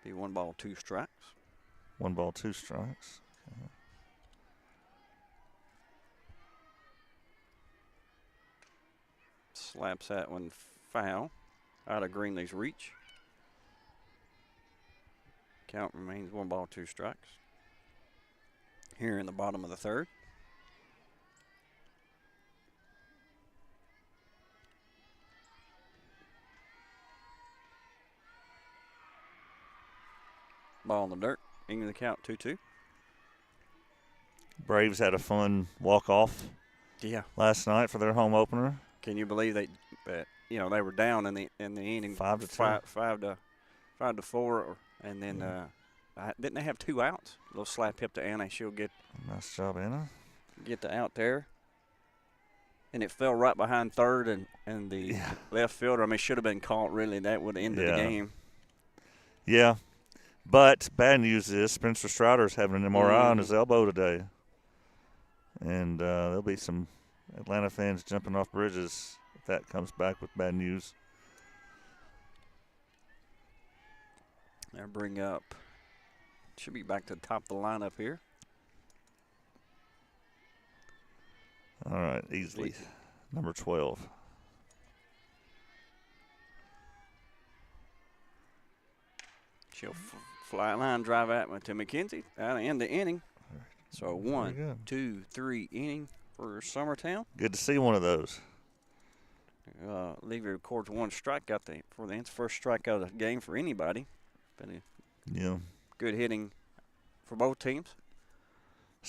Be 1 ball, 2 strikes. 1 ball, 2 strikes. Okay. Slaps that one foul. Out of Greenlee's reach. Count remains 1 ball, 2 strikes. Here in the bottom of the 3rd. Ball in the dirt. Into the count, 2-2. Braves had a fun walk-off last night for their home opener. Can you believe they were down in the inning 5-2. 5 to 4, and then didn't they have 2 outs? A little slap hip to Anna. She'll get Nice job, Anna. Get the out there, and it fell right behind third and the left fielder. I mean, should have been caught. Really, that would have ended the game. Yeah. But bad news is Spencer Strider's having an MRI on his elbow today. And there'll be some Atlanta fans jumping off bridges if that comes back with bad news. They'll bring up, should be back to the top of the lineup here. All right, easily. Number 12. She'll fly line drive at to McKenzie out of the inning. So 1, 2, 3 inning for Summertown. Good to see one of those. Levy records 1 strikeout for the first strikeout of the game for anybody. Been good hitting for both teams.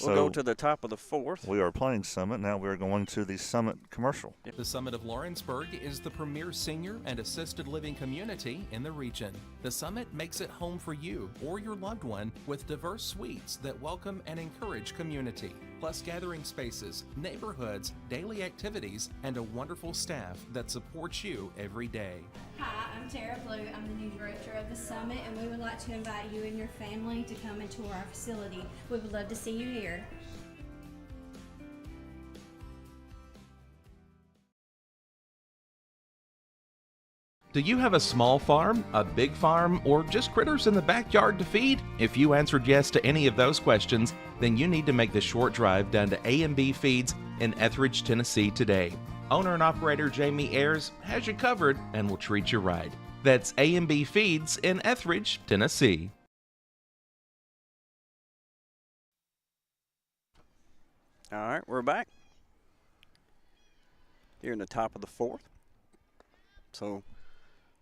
We'll go to the top of the 4th. We are playing Summit. Now we're going to the Summit commercial. The Summit of Lawrenceburg is the premier senior and assisted living community in the region. The Summit makes it home for you or your loved one with diverse suites that welcome and encourage community, plus gathering spaces, neighborhoods, daily activities, and a wonderful staff that supports you every day. Hi, I'm Tara Blue. I'm the new director of the Summit, and we would like to invite you and your family to come and tour our facility. We would love to see you here. Do you have a small farm, a big farm, or just critters in the backyard to feed? If you answered yes to any of those questions, then you need to make the short drive down to A&B Feeds in Etheridge, Tennessee today. Owner and operator Jamie Ayers has you covered and will treat you right. That's A&B Feeds in Etheridge, Tennessee. All right, we're back. Here in the top of the 4th. So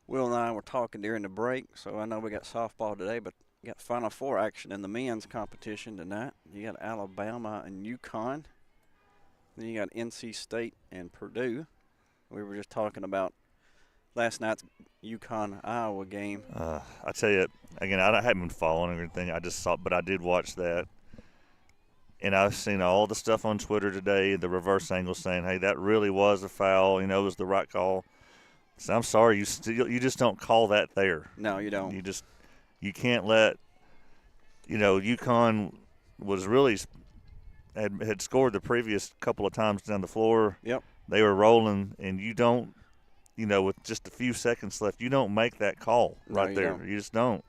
Will and I were talking during the break, so I know we got softball today, but you got Final Four action in the men's competition tonight. You got Alabama and UConn. Then you got NC State and Purdue. We were just talking about last night's UConn-Iowa game. I tell you, again, I haven't been following everything. I just saw, but I did watch that. And I've seen all the stuff on Twitter today, the reverse angle saying, hey, that really was a foul. You know, it was the right call. So I'm sorry, you just don't call that there. No, you don't. You can't let, UConn was really had scored the previous couple of times down the floor. Yep. They were rolling, and you don't, with just a few seconds left, you don't make that call right there. Don't. You just don't.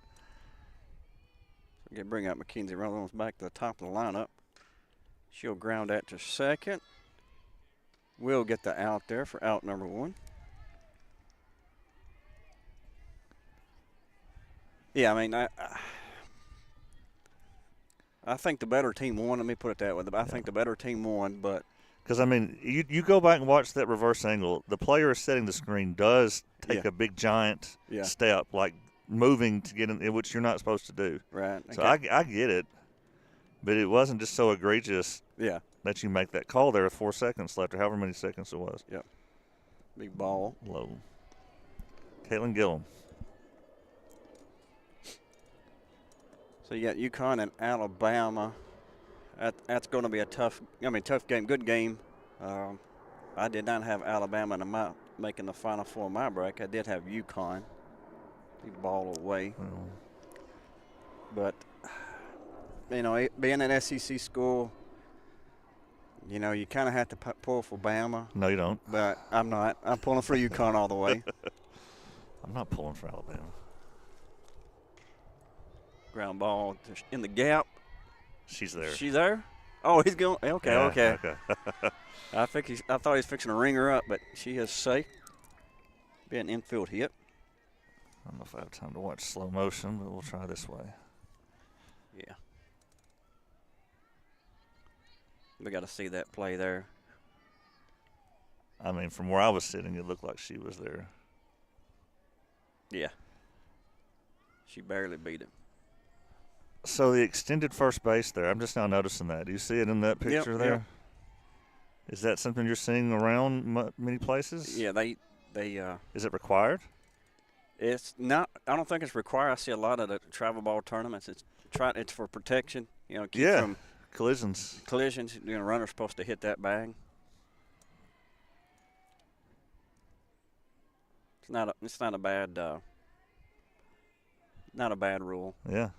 Okay, bring up Mackenzie Rollins back to the top of the lineup. She'll ground that to second. We'll get the out there for out number 1. Yeah, I mean, I think the better team won. Let me put it that way. I think the better team won, but Because, I mean, you go back and watch that reverse angle. The player setting the screen does take Yeah. a big, giant Yeah. step, like moving to get in, which you're not supposed to do. right. So I get it, but it wasn't just so egregious yeah, that you make that call there with 4 seconds left or however many seconds it was. big ball. Low. Caitlin Gillum. So you got UConn and Alabama. That's going to be a tough game. Good game. I did not have Alabama making the Final Four in my bracket. I did have UConn. Big ball away. But, being an SEC school, you kind of have to pull for Bama. No, you don't. But I'm not. I'm pulling for UConn all the way. I'm not pulling for Alabama. Ground ball in the gap. She's there. She's there? Oh, he's going. Okay, Yeah, okay. okay. I thought he was fixing to ring her up, but she is safe. Be an infield hit. I don't know if I have time to watch slow motion, but we'll try this way. Yeah. We got to see that play there. I mean, from where I was sitting, it looked like she was there. Yeah. She barely beat it. So the extended first base there, I'm just now noticing that. Do you see it in that picture Yep, there? yep. Is that something you're seeing around many places? Yeah, they Is it required? it's not. I don't think it's required. I see a lot of the travel ball tournaments. It's for protection. Keep Yeah. from Collisions. collisions. Runner's supposed to hit that bag. It's not a bad rule. Yeah.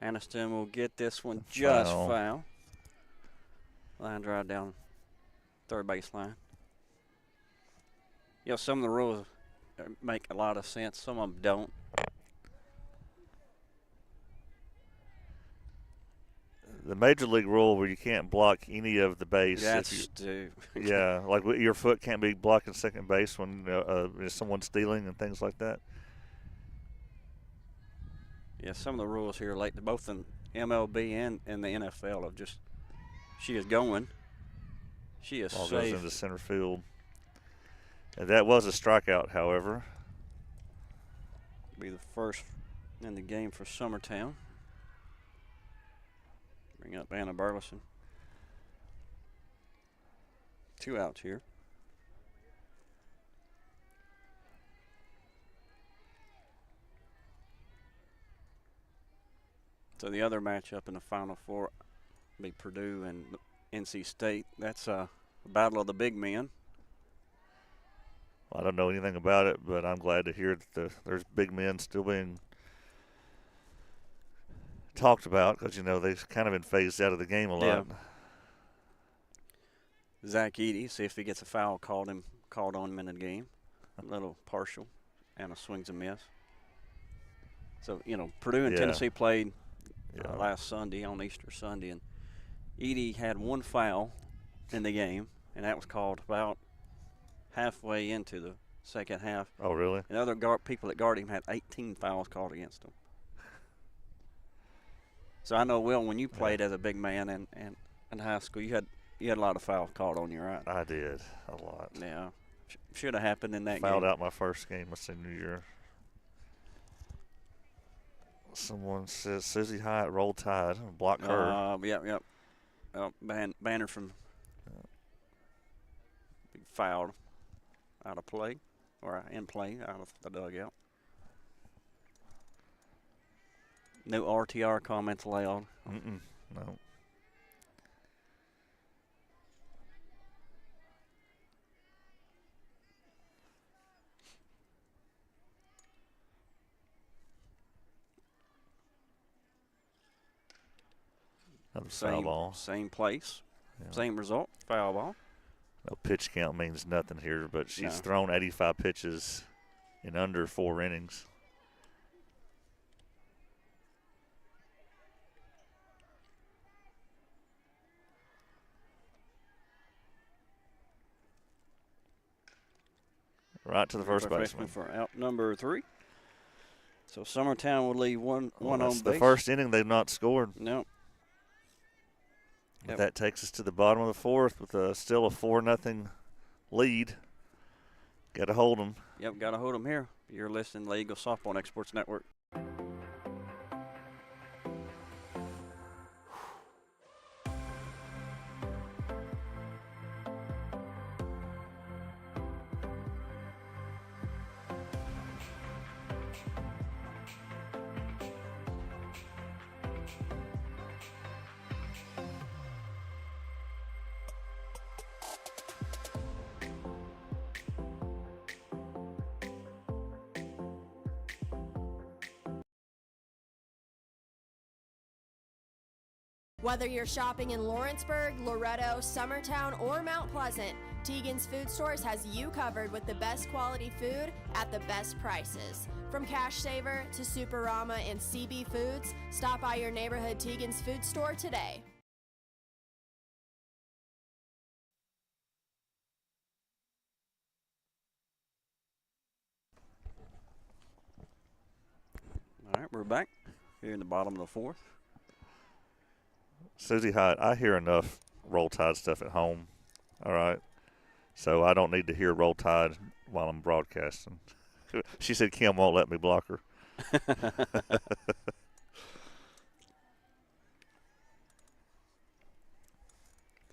Aniston will get this one just Foul. foul. Line drive down third baseline. Some of the rules make a lot of sense. Some of them don't. The major league rule where you can't block any of the base. Yeah, like your foot can't be blocking second base when someone's stealing and things like that. Yeah, some of the rules here, like both in MLB and the NFL, of just she is going. She is Ball safe. goes into center field. And that was a strikeout, however. Be the first in the game for Summertown. Bring up Anna Burleson. 2 outs here. So the other matchup in the Final Four be Purdue and NC State. That's a battle of the big men. I don't know anything about it, but I'm glad to hear that there's big men still being talked about because, they've kind of been phased out of the game a lot. Zach Eady, see if he gets a foul called on him in the game. A little partial and a swings and miss. So, Purdue and Tennessee played last Sunday on Easter Sunday, and Eady had 1 foul in the game, and that was called about halfway into the second half. Oh, really? And other people that guard him had 18 fouls called against him. So I know, Will, when you played as a big man in high school, you had a lot of fouls called on you, right? I did a lot. Yeah, should have happened in that Fouled game. out my first game my senior year. Someone says Susie Hyatt roll tide, block her. Yep. Banner from be fouled out of play or in play out of the dugout. No RTR comments allowed. No. Another foul ball. Same place, same result, foul ball. No pitch count means nothing here, but she's No. thrown 85 pitches in under 4 innings. Right to the first baseman. For out number 3. So Summertown will leave one on That's base. the first inning they've not scored. No. But that takes us to the bottom of the fourth with still a 4-0 lead. Got to hold them. Yep, got to hold them here. You're listening to the Eagle Softball and Exports Network. Whether you're shopping in Lawrenceburg, Loretto, Summertown, or Mount Pleasant, Tegan's Food Stores has you covered with the best quality food at the best prices. From Cash Saver to Superama and CB Foods, stop by your neighborhood Tegan's Food Store today. All right, we're back here in the bottom of the fourth. Susie Hyde, I hear enough Roll Tide stuff at home, all right? So I don't need to hear Roll Tide while I'm broadcasting. She said Kim won't let me block her.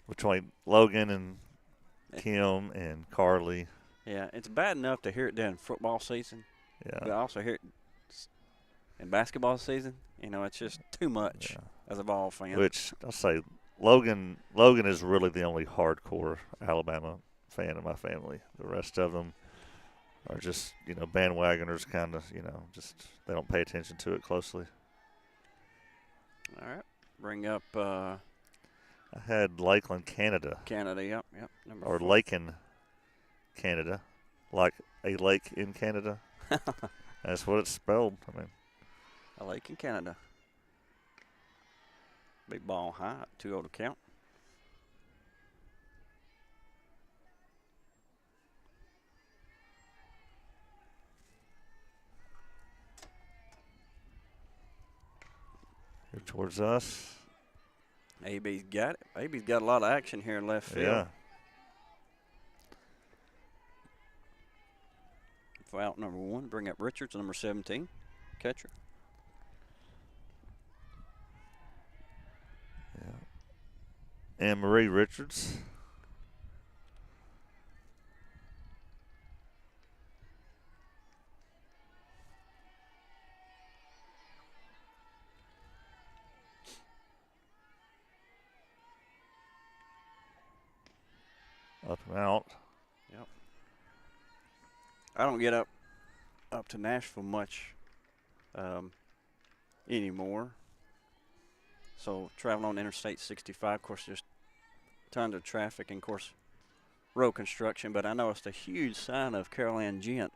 Between Logan and Kim and Carly. Yeah, it's bad enough to hear it during football season. Yeah. But I also hear it in basketball season. You know, it's just too much as a ball fan. Which I'll say Logan is really the only hardcore Alabama fan in my family. The rest of them are just, bandwagoners kind of, just they don't pay attention to it closely. All right. Bring up I had Lakeland, Canada. Canada, yep. Number Or 4. Laken, Canada. Like a lake in Canada. That's what it's spelled. I mean, A lake in Canada. Big ball high, 2-0 to count. here towards us. AB's got it. AB's got a lot of action here in left field. Yeah. For out number 1, bring up Richards, number 17, catcher. Yeah. Anne Marie Richards. Up and out. Yep. I don't get up to Nashville much anymore. So traveling on Interstate 65, of course, there's tons of traffic and, of course, road construction. But I noticed a huge sign of Caroline Gent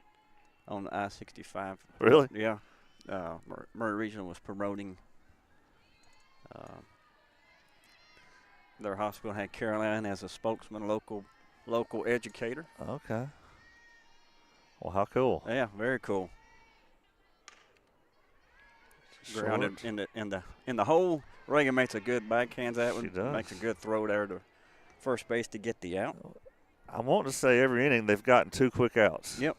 on I-65. Really? Yeah. Murray Regional was promoting their hospital, had Caroline as a spokesman, local educator. Okay. Well, how cool. Yeah, very cool. Grounded Short. in the hole. Reagan makes a good backhand that one. She does. Makes a good throw there to first base to get the out. I want to say every inning they've gotten 2 quick outs. Yep.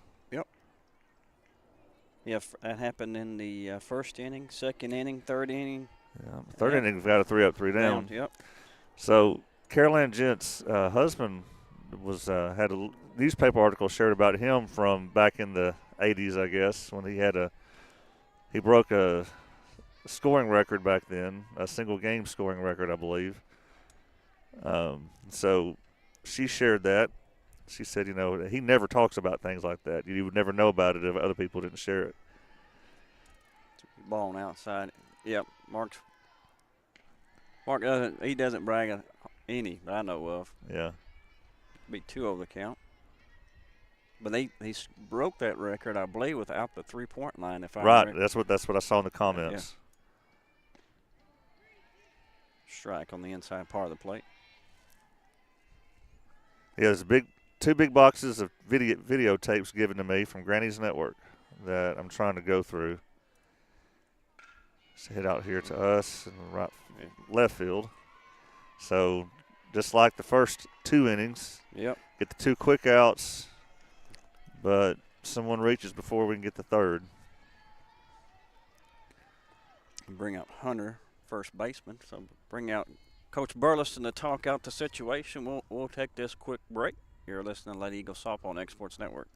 Yeah, that happened in the first inning, second inning, third inning. Yeah. Third inning, we've got a 3 up, 3 down. Yep. So Caroline Gent's husband had a newspaper article shared about him from back in the 80s, I guess, when he broke a scoring record back then, a single game scoring record, I believe. So she shared that. She said, he never talks about things like that. You would never know about it if other people didn't share it. Ball on outside. Yep. Mark doesn't brag any that I know of. Yeah. Be 2-0 the count. But he broke that record, I believe, without the 3-point line. If I remember. That's what I saw in the comments. Yeah. Strike on the inside part of the plate. Yeah, there's 2 big boxes of videotapes given to me from Granny's Network that I'm trying to go through. She hit out here to us and left field. So just like the first 2 innings, Yep. get the 2 quick outs, but someone reaches before we can get the third. Bring out Hunter, first baseman. So bring out Coach Burleson to talk out the situation. We'll take this quick break. You're listening to Lady Eagle Softball on Exports Network.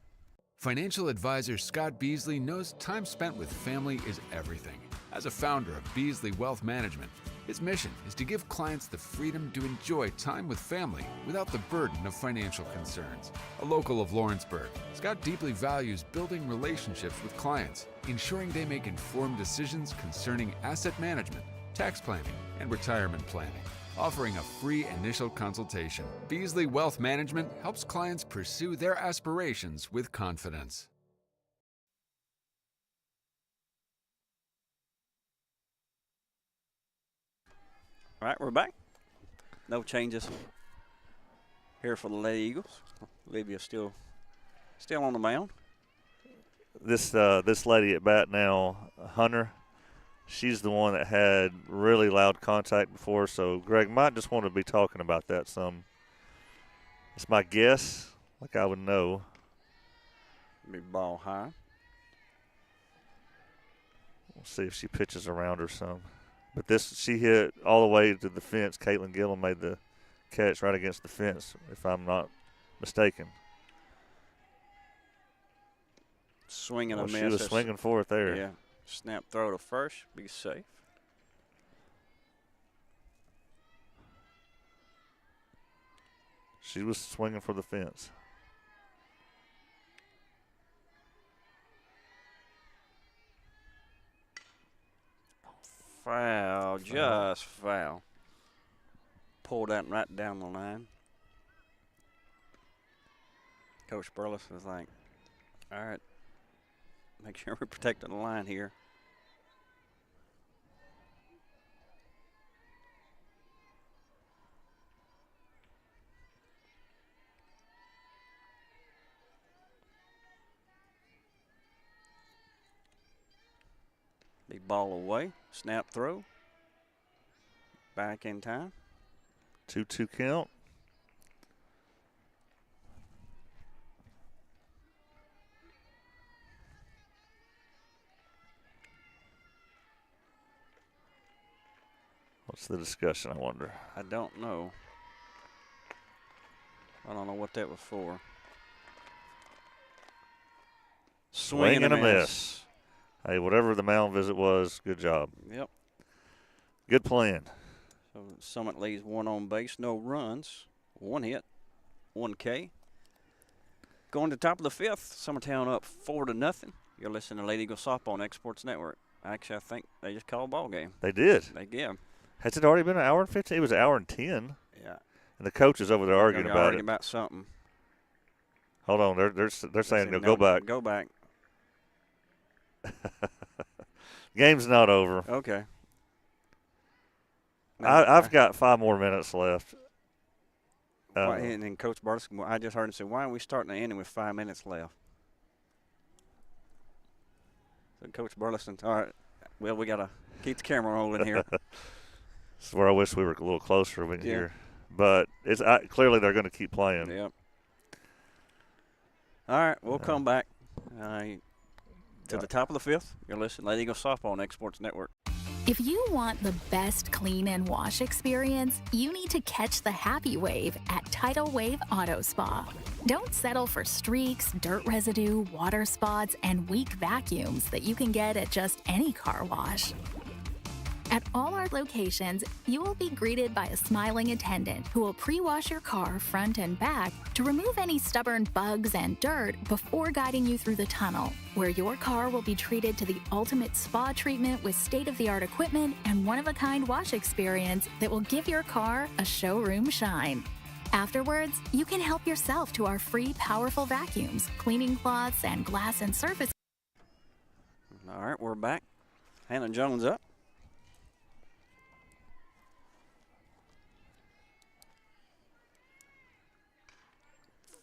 Financial advisor Scott Beasley knows time spent with family is everything. As a founder of Beasley Wealth Management, his mission is to give clients the freedom to enjoy time with family without the burden of financial concerns. A local of Lawrenceburg, Scott deeply values building relationships with clients, ensuring they make informed decisions concerning asset management, tax planning, and retirement planning. Offering a free initial consultation, Beasley Wealth Management helps clients pursue their aspirations with confidence. All right, we're back. No changes here for the Lady Eagles. Olivia still on the mound. This lady at bat now, Hunter, she's the one that had really loud contact before, so Greg might just want to be talking about that some. It's my guess, like I would know. Big ball high. We'll see if she pitches around or some. But she hit all the way to the fence. Caitlin Gillum made the catch right against the fence, if I'm not mistaken. Swing and a miss. She was swinging for it there. Yeah. Snap throw to first. Be safe. She was swinging for the fence. Foul. Just foul. Pulled that right down the line. Coach Burleson was like, all right, make sure we're protecting the line here. Big ball away. Snap throw. Back in time. 2-2 count. What's the discussion, I wonder? I don't know. I don't know what that was for. Swing and a miss. Hey, whatever the mound visit was, good job. Yep. Good plan. So Summit leads 1 on base, no runs, 1 hit, 1 K. Going to the top of the 5th, Summertown up 4-0. You're listening to Lady Eagle Softball on Exports Network. Actually, I think they just called a ball game. They did. Yeah. Has it already been an hour and 15? It was an hour and 10. Yeah. And the coach is over there arguing about it. About something. Hold on, they're saying they'll go back. Go back. Game's not over. Okay. I've got 5 more minutes left. And then Coach Burleson, I just heard him say, why aren't we starting the inning with 5 minutes left? So Coach Burleson, all right, well, we got to keep the camera rolling here. This is where I wish we were a little closer here. But it's clearly they're going to keep playing. Yep. All right, we'll come back to the top of the 5th. You're listening to Lady Eagle Softball on Exports Network. If you want the best clean and wash experience, you need to catch the happy wave at Tidal Wave Auto Spa. Don't settle for streaks, dirt residue, water spots, and weak vacuums that you can get at just any car wash. At all our locations, you will be greeted by a smiling attendant who will pre-wash your car front and back to remove any stubborn bugs and dirt before guiding you through the tunnel, where your car will be treated to the ultimate spa treatment with state-of-the-art equipment and one-of-a-kind wash experience that will give your car a showroom shine. Afterwards, you can help yourself to our free powerful vacuums, cleaning cloths, and glass and surface. All right, we're back. Hannah Jones up.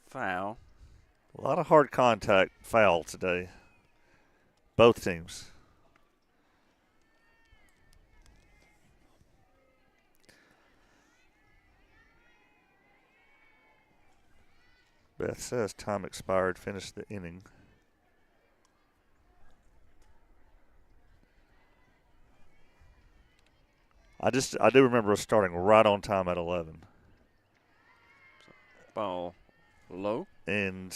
Foul. A lot of hard contact foul today. Both teams. Beth says time expired. Finish the inning. I do remember us starting right on time at 11. Ball low. And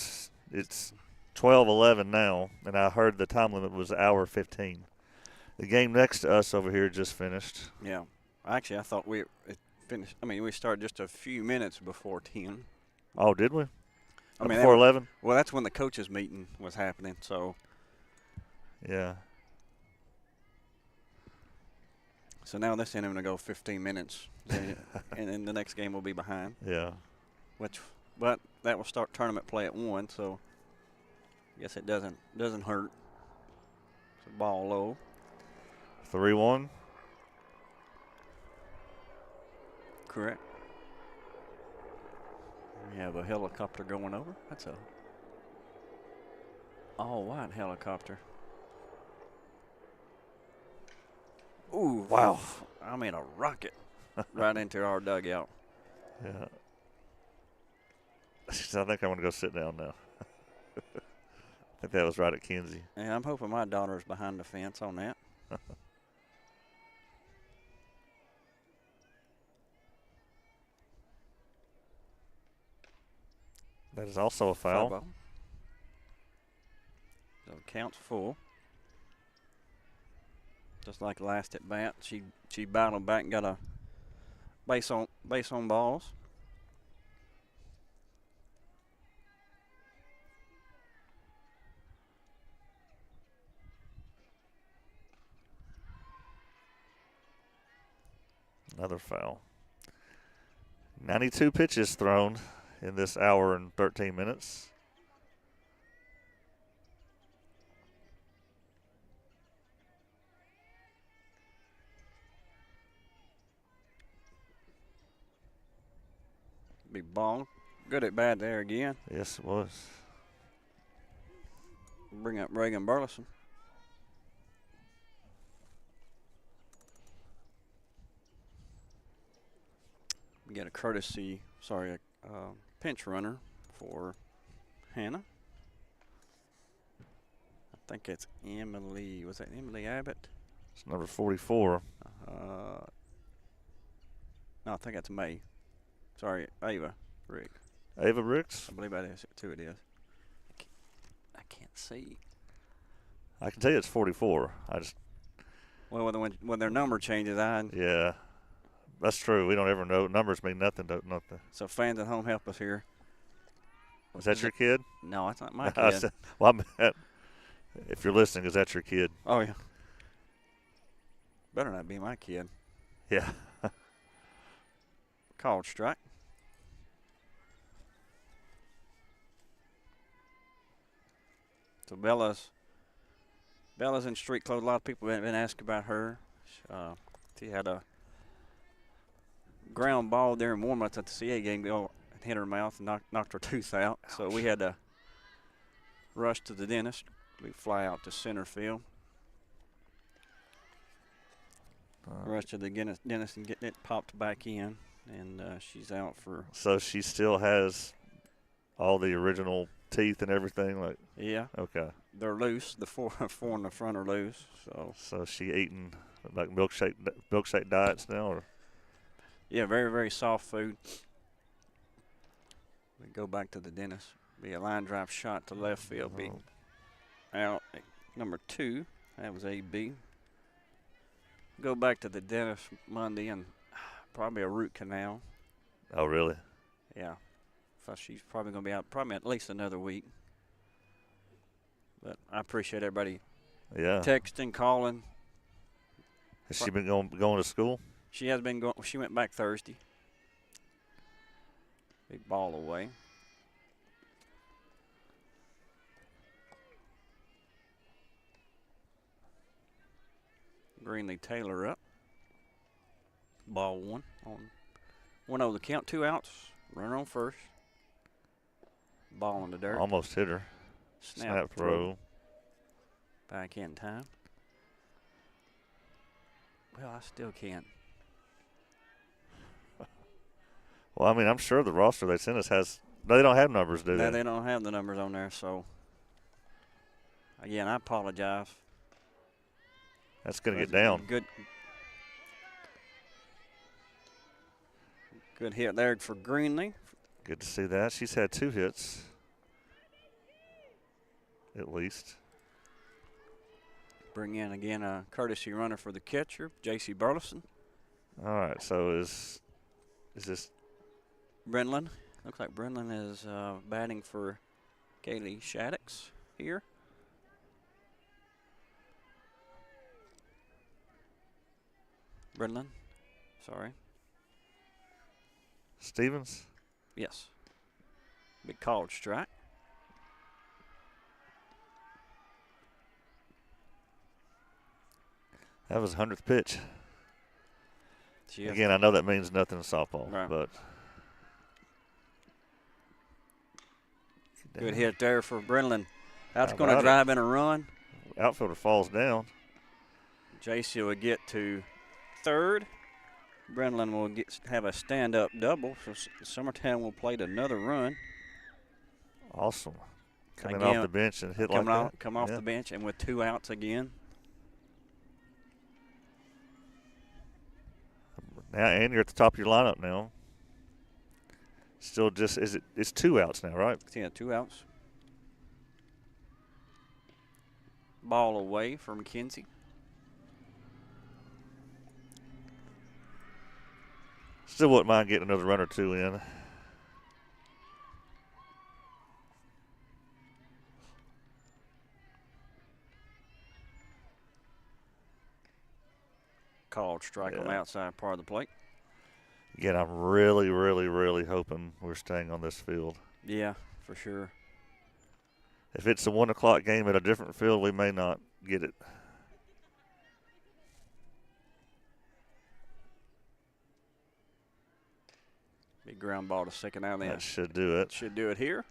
it's 12:11 now, and I heard the time limit was hour 15. The game next to us over here just finished. Yeah. Actually, I thought it finished. I mean, we started just a few minutes before 10. Oh, did we? I mean, before 11? Well, that's when the coaches' meeting was happening, so. Yeah. So now this inning going to go 15 minutes, and then the next game will be behind. Yeah. But that will start tournament play at 1, so I guess it doesn't hurt. It's a ball low. 3-1. Correct. We have a helicopter going over. That's a all-white helicopter. Ooh, wow. I mean, a rocket right into our dugout. Yeah. I think I'm going to go sit down now. I think that was right at Kinsey. Yeah, I'm hoping my daughter's behind the fence on that. That is also a foul. Ball. So count's full. Just like last at bat, she battled back and got a base on balls. Another foul. 92 pitches thrown in this hour and 13 minutes. Big ball. Good at bat there again. Yes, it was. Bring up Reagan Burleson. We get a pinch runner for Hannah. I think it's Emily. Was that Emily Abbott? It's number 44. No, I think that's May. Sorry, Ava Rick. Ava Ricks? I believe that is who it is. I can't see. I can tell you it's 44. Well, when their number changes, Yeah, that's true. We don't ever know. Numbers mean nothing to nothing. So fans at home, help us here. Was that your kid? No, that's not my kid. Well, I meant, if you're listening, is that your kid? Oh, yeah. Better not be my kid. Yeah. Called strike. So Bella's in street clothes. A lot of people have been asking about her. She had a ground ball there in warm-ups at the CA game. Hit her mouth and knocked her tooth out. Ouch. So we had to rush to the dentist. We fly out to center field. Rush to the dentist and get it popped back in. And she's out for. So she still has all the original teeth and everything, like. Yeah. Okay. They're loose. The four in the front are loose. So she eating like milkshake diets now, or. Yeah, very very soft food. We go back to the dentist. Be a line drive shot to left field. Be out at number 2. That was AB. Go back to the dentist Monday and. Probably a root canal. Oh, really? Yeah. So she's probably going to be out at least another week. But I appreciate everybody texting, calling. Has she been going to school? She has been going. She went back Thursday. Big ball away. Greenlee Taylor up. Ball 1 on 1-0 the count, 2 outs, runner on first. Ball in the dirt. Almost hit her. Snap throw. Back in time. Well, I still can't. Well, I mean, I'm sure the roster they sent us has No, they don't have numbers, do No, they? they don't have the numbers on there. So, again, I apologize. That's going to get down. Good hit there for Greenlee. Good to see that. She's had 2 hits, at least. Bring in, again, a courtesy runner for the catcher, J.C. Burleson. All right, so is this Brenlin? Looks like Brenlin is batting for Kaylee Shaddix here. Brenlin, sorry. Stevens? Yes. Big called strike. That was 100th pitch. She Again, I know that means nothing in softball, right. but. Good hit there for Brenlin. That's How going to about drive in a run. Outfielder falls down. JC will get to third. Brenlin will have a stand-up double, so Summertown will play another run. Awesome. Coming Again, off the bench and hit like that. Come off the bench and with 2 outs again. Now, and you're at the top of your lineup now. Still just, it's 2 outs now, right? Yeah, 2 outs. Ball away for McKenzie. Still wouldn't mind getting another run or 2 in. Called strike on the outside part of the plate. Again, I'm really, really, really hoping we're staying on this field. Yeah, for sure. If it's a 1 o'clock game at a different field, we may not get it. Big ground ball to second out there. That should do it. Should do it here.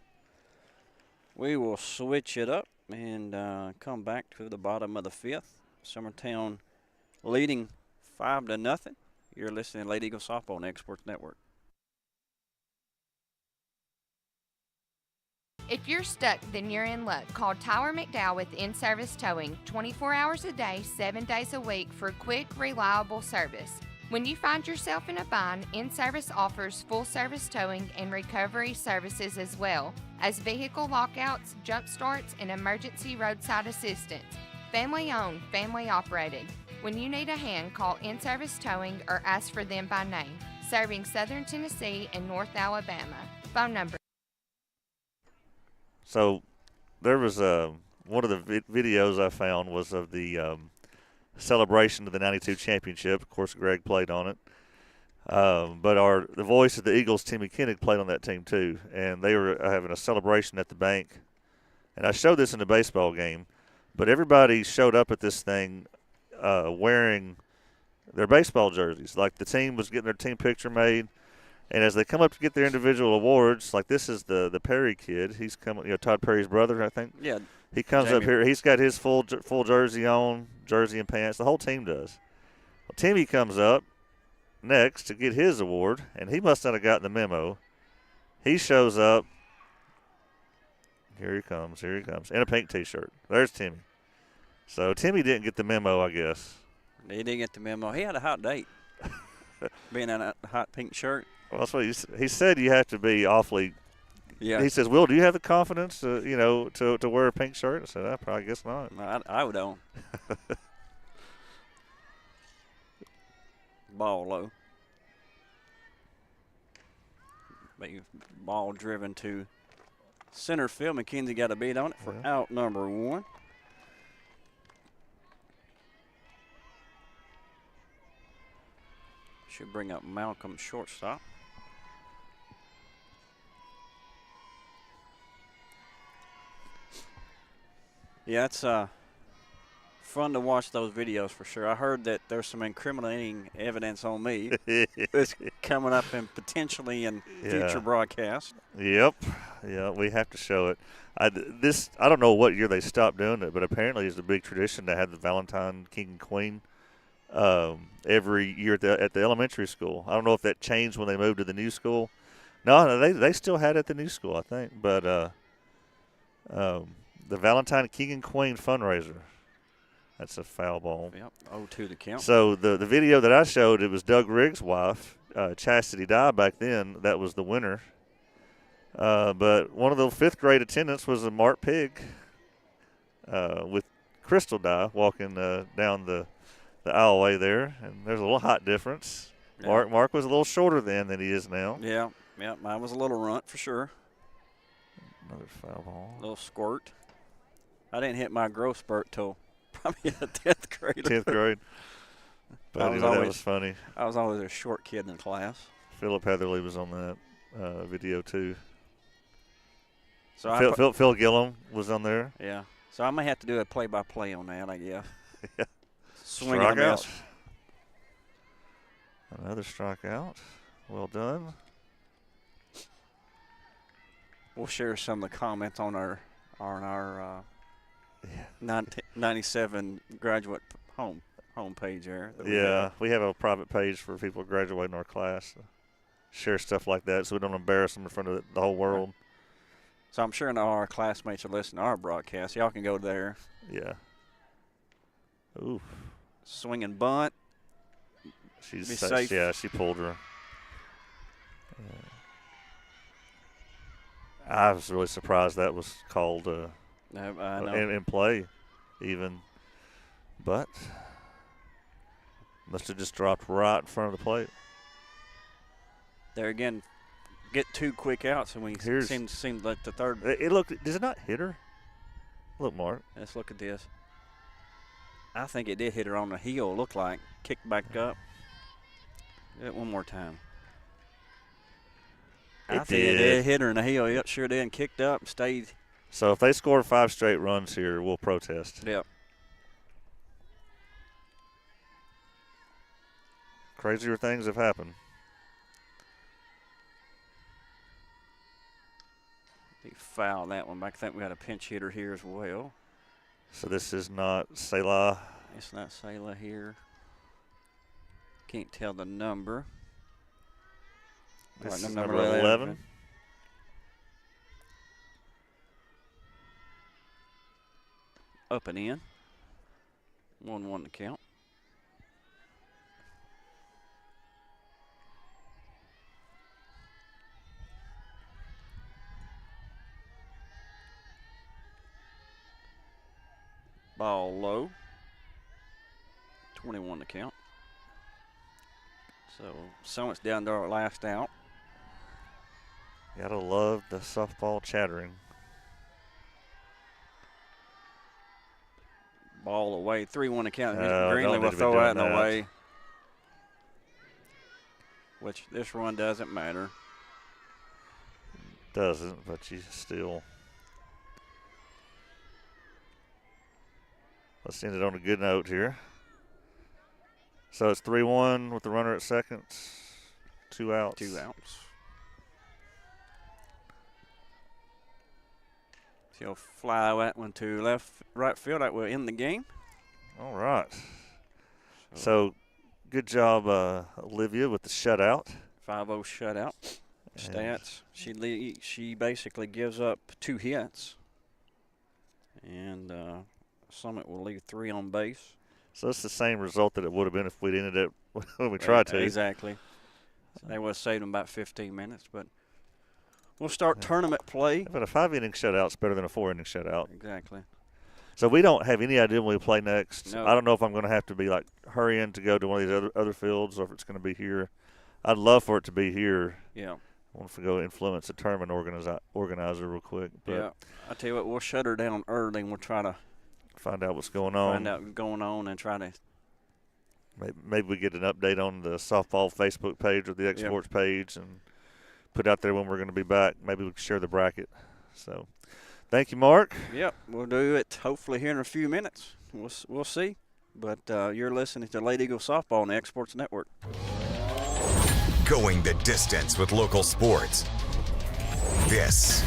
We will switch it up and come back to the bottom of the 5th. Summertown leading 5-0. You're listening to Lady Eagle Softball on the Exports Network. If you're stuck, then you're in luck. Call Tyler McDowell with In-Service Towing 24 hours a day, 7 days a week for quick, reliable service. When you find yourself in a bind, In-Service offers full-service towing and recovery services as well as vehicle lockouts, jump starts, and emergency roadside assistance. Family-owned, family-operated. When you need a hand, call In-Service Towing or ask for them by name. Serving Southern Tennessee and North Alabama. Phone number. So there was one of the videos I found was of the celebration of the 92 championship. Of course, Greg played on it. But the voice of the Eagles, Timmy Koenig, played on that team too. And they were having a celebration at the bank. And I showed this in the baseball game. But everybody showed up at this thing wearing their baseball jerseys. Like the team was getting their team picture made. And as they come up to get their individual awards, like this is the Perry kid. He's coming, Todd Perry's brother, I think. Yeah. He comes Jamie. up here. He's got his full jersey on, jersey and pants. The whole team does. Well, Timmy comes up next to get his award, and he must not have gotten the memo. He shows up. Here he comes, in a pink T-shirt. There's Timmy. So Timmy didn't get the memo, I guess. He didn't get the memo. He had a hot date. Being in a hot pink shirt. Well, that's what he said. You have to be awfully. Yeah. He says, "Will, do you have the confidence to wear a pink shirt?" I said, "I probably guess not." I don't. Ball low. Ball driven to center field. McKenzie got a beat on it for out number 1. Should bring up Malcolm shortstop. Yeah, it's fun to watch those videos for sure. I heard that there's some incriminating evidence on me that's coming up and potentially in future broadcasts. Yep. Yeah, we have to show it. I don't know what year they stopped doing it, but apparently it's a big tradition to have the Valentine King and Queen every year at the elementary school. I don't know if that changed when they moved to the new school, No, they still had it at the new school, I think. But the Valentine King and Queen fundraiser. That's a foul ball. Yep, 0-2 to count. So the video that I showed, it was Doug Riggs' wife, Chastity Dye back then. That was the winner. But one of the 5th grade attendants was a Mark Pig with Crystal Dye walking down the aisleway there. And there's a little height difference. Yeah. Mark was a little shorter then than he is now. Yeah, mine was a little runt for sure. Another foul ball. A little squirt. I didn't hit my growth spurt till probably the 10th grade. 10th grade. But that was funny. I was always a short kid in class. Philip Heatherly was on that video too. So Phil Gillum was on there. Yeah. So I may have to do a play-by-play on that, I guess. Yeah. Swing and a miss. Another strikeout. Well done. We'll share some of the comments on our 97 graduate home page there. We have a private page for people graduating our class. Share stuff like that so we don't embarrass them in front of the whole world. So I'm sure all our classmates are listening to our broadcast. Y'all can go there. Yeah. Ooh. Swing and bunt. She's safe. Yeah, she pulled her. I was really surprised that was called I know. in play even. But must have just dropped right in front of the plate. There again, get 2 quick outs, and we seemed like the third. Does it not hit her? Look, Mark. Let's look at this. I think it did hit her on the heel, looked like. Kicked back up. Do it one more time. I think it did hit her in the heel. Yep, sure did. And kicked up and stayed. So if they score 5 straight runs here, we'll protest. Yep. Crazier things have happened. He fouled that one back. I think we got a pinch hitter here as well. So this is not Selah. It's not Selah here. Can't tell the number. This is number 11. Up and in. 1-1 to count. Ball low. 21 to count. So Summit's down to our last out. Gotta love the softball chattering. Ball away. 3-1 to count. No, Greenlee will don't throw that in the that. way. Which this run doesn't matter. Doesn't, but you still. Let's end it on a good note here. So it's 3-1 with the runner at second. 2 outs. 2 outs. He'll fly that one to right field. That will end the game. All right. So good job, Olivia, with the shutout. 5-0 shutout. Stats. She basically gives up 2 hits. And Summit will leave 3 on base. So it's the same result that it would have been if we'd ended it when we tried to. Exactly. So they would have saved them about 15 minutes. But we'll start tournament play. But a 5-inning shutout's better than a 4-inning shutout. Exactly. So we don't have any idea when we play next. No. I don't know if I'm going to have to be like hurrying to go to one of these other fields or if it's going to be here. I'd love for it to be here. Yeah. I want to go influence the tournament organizer real quick. But yeah. I tell you what, we'll shut her down early and we'll try to find out what's going on. Find out what's going on and try to. Maybe we get an update on the softball Facebook page or the Exports page and put out there when we're going to be back. Maybe we can share the bracket. So, thank you, Mark. Yep, we'll do it hopefully here in a few minutes. We'll see. But you're listening to Lady Eagle Softball on the Exports Network. Going the distance with local sports. This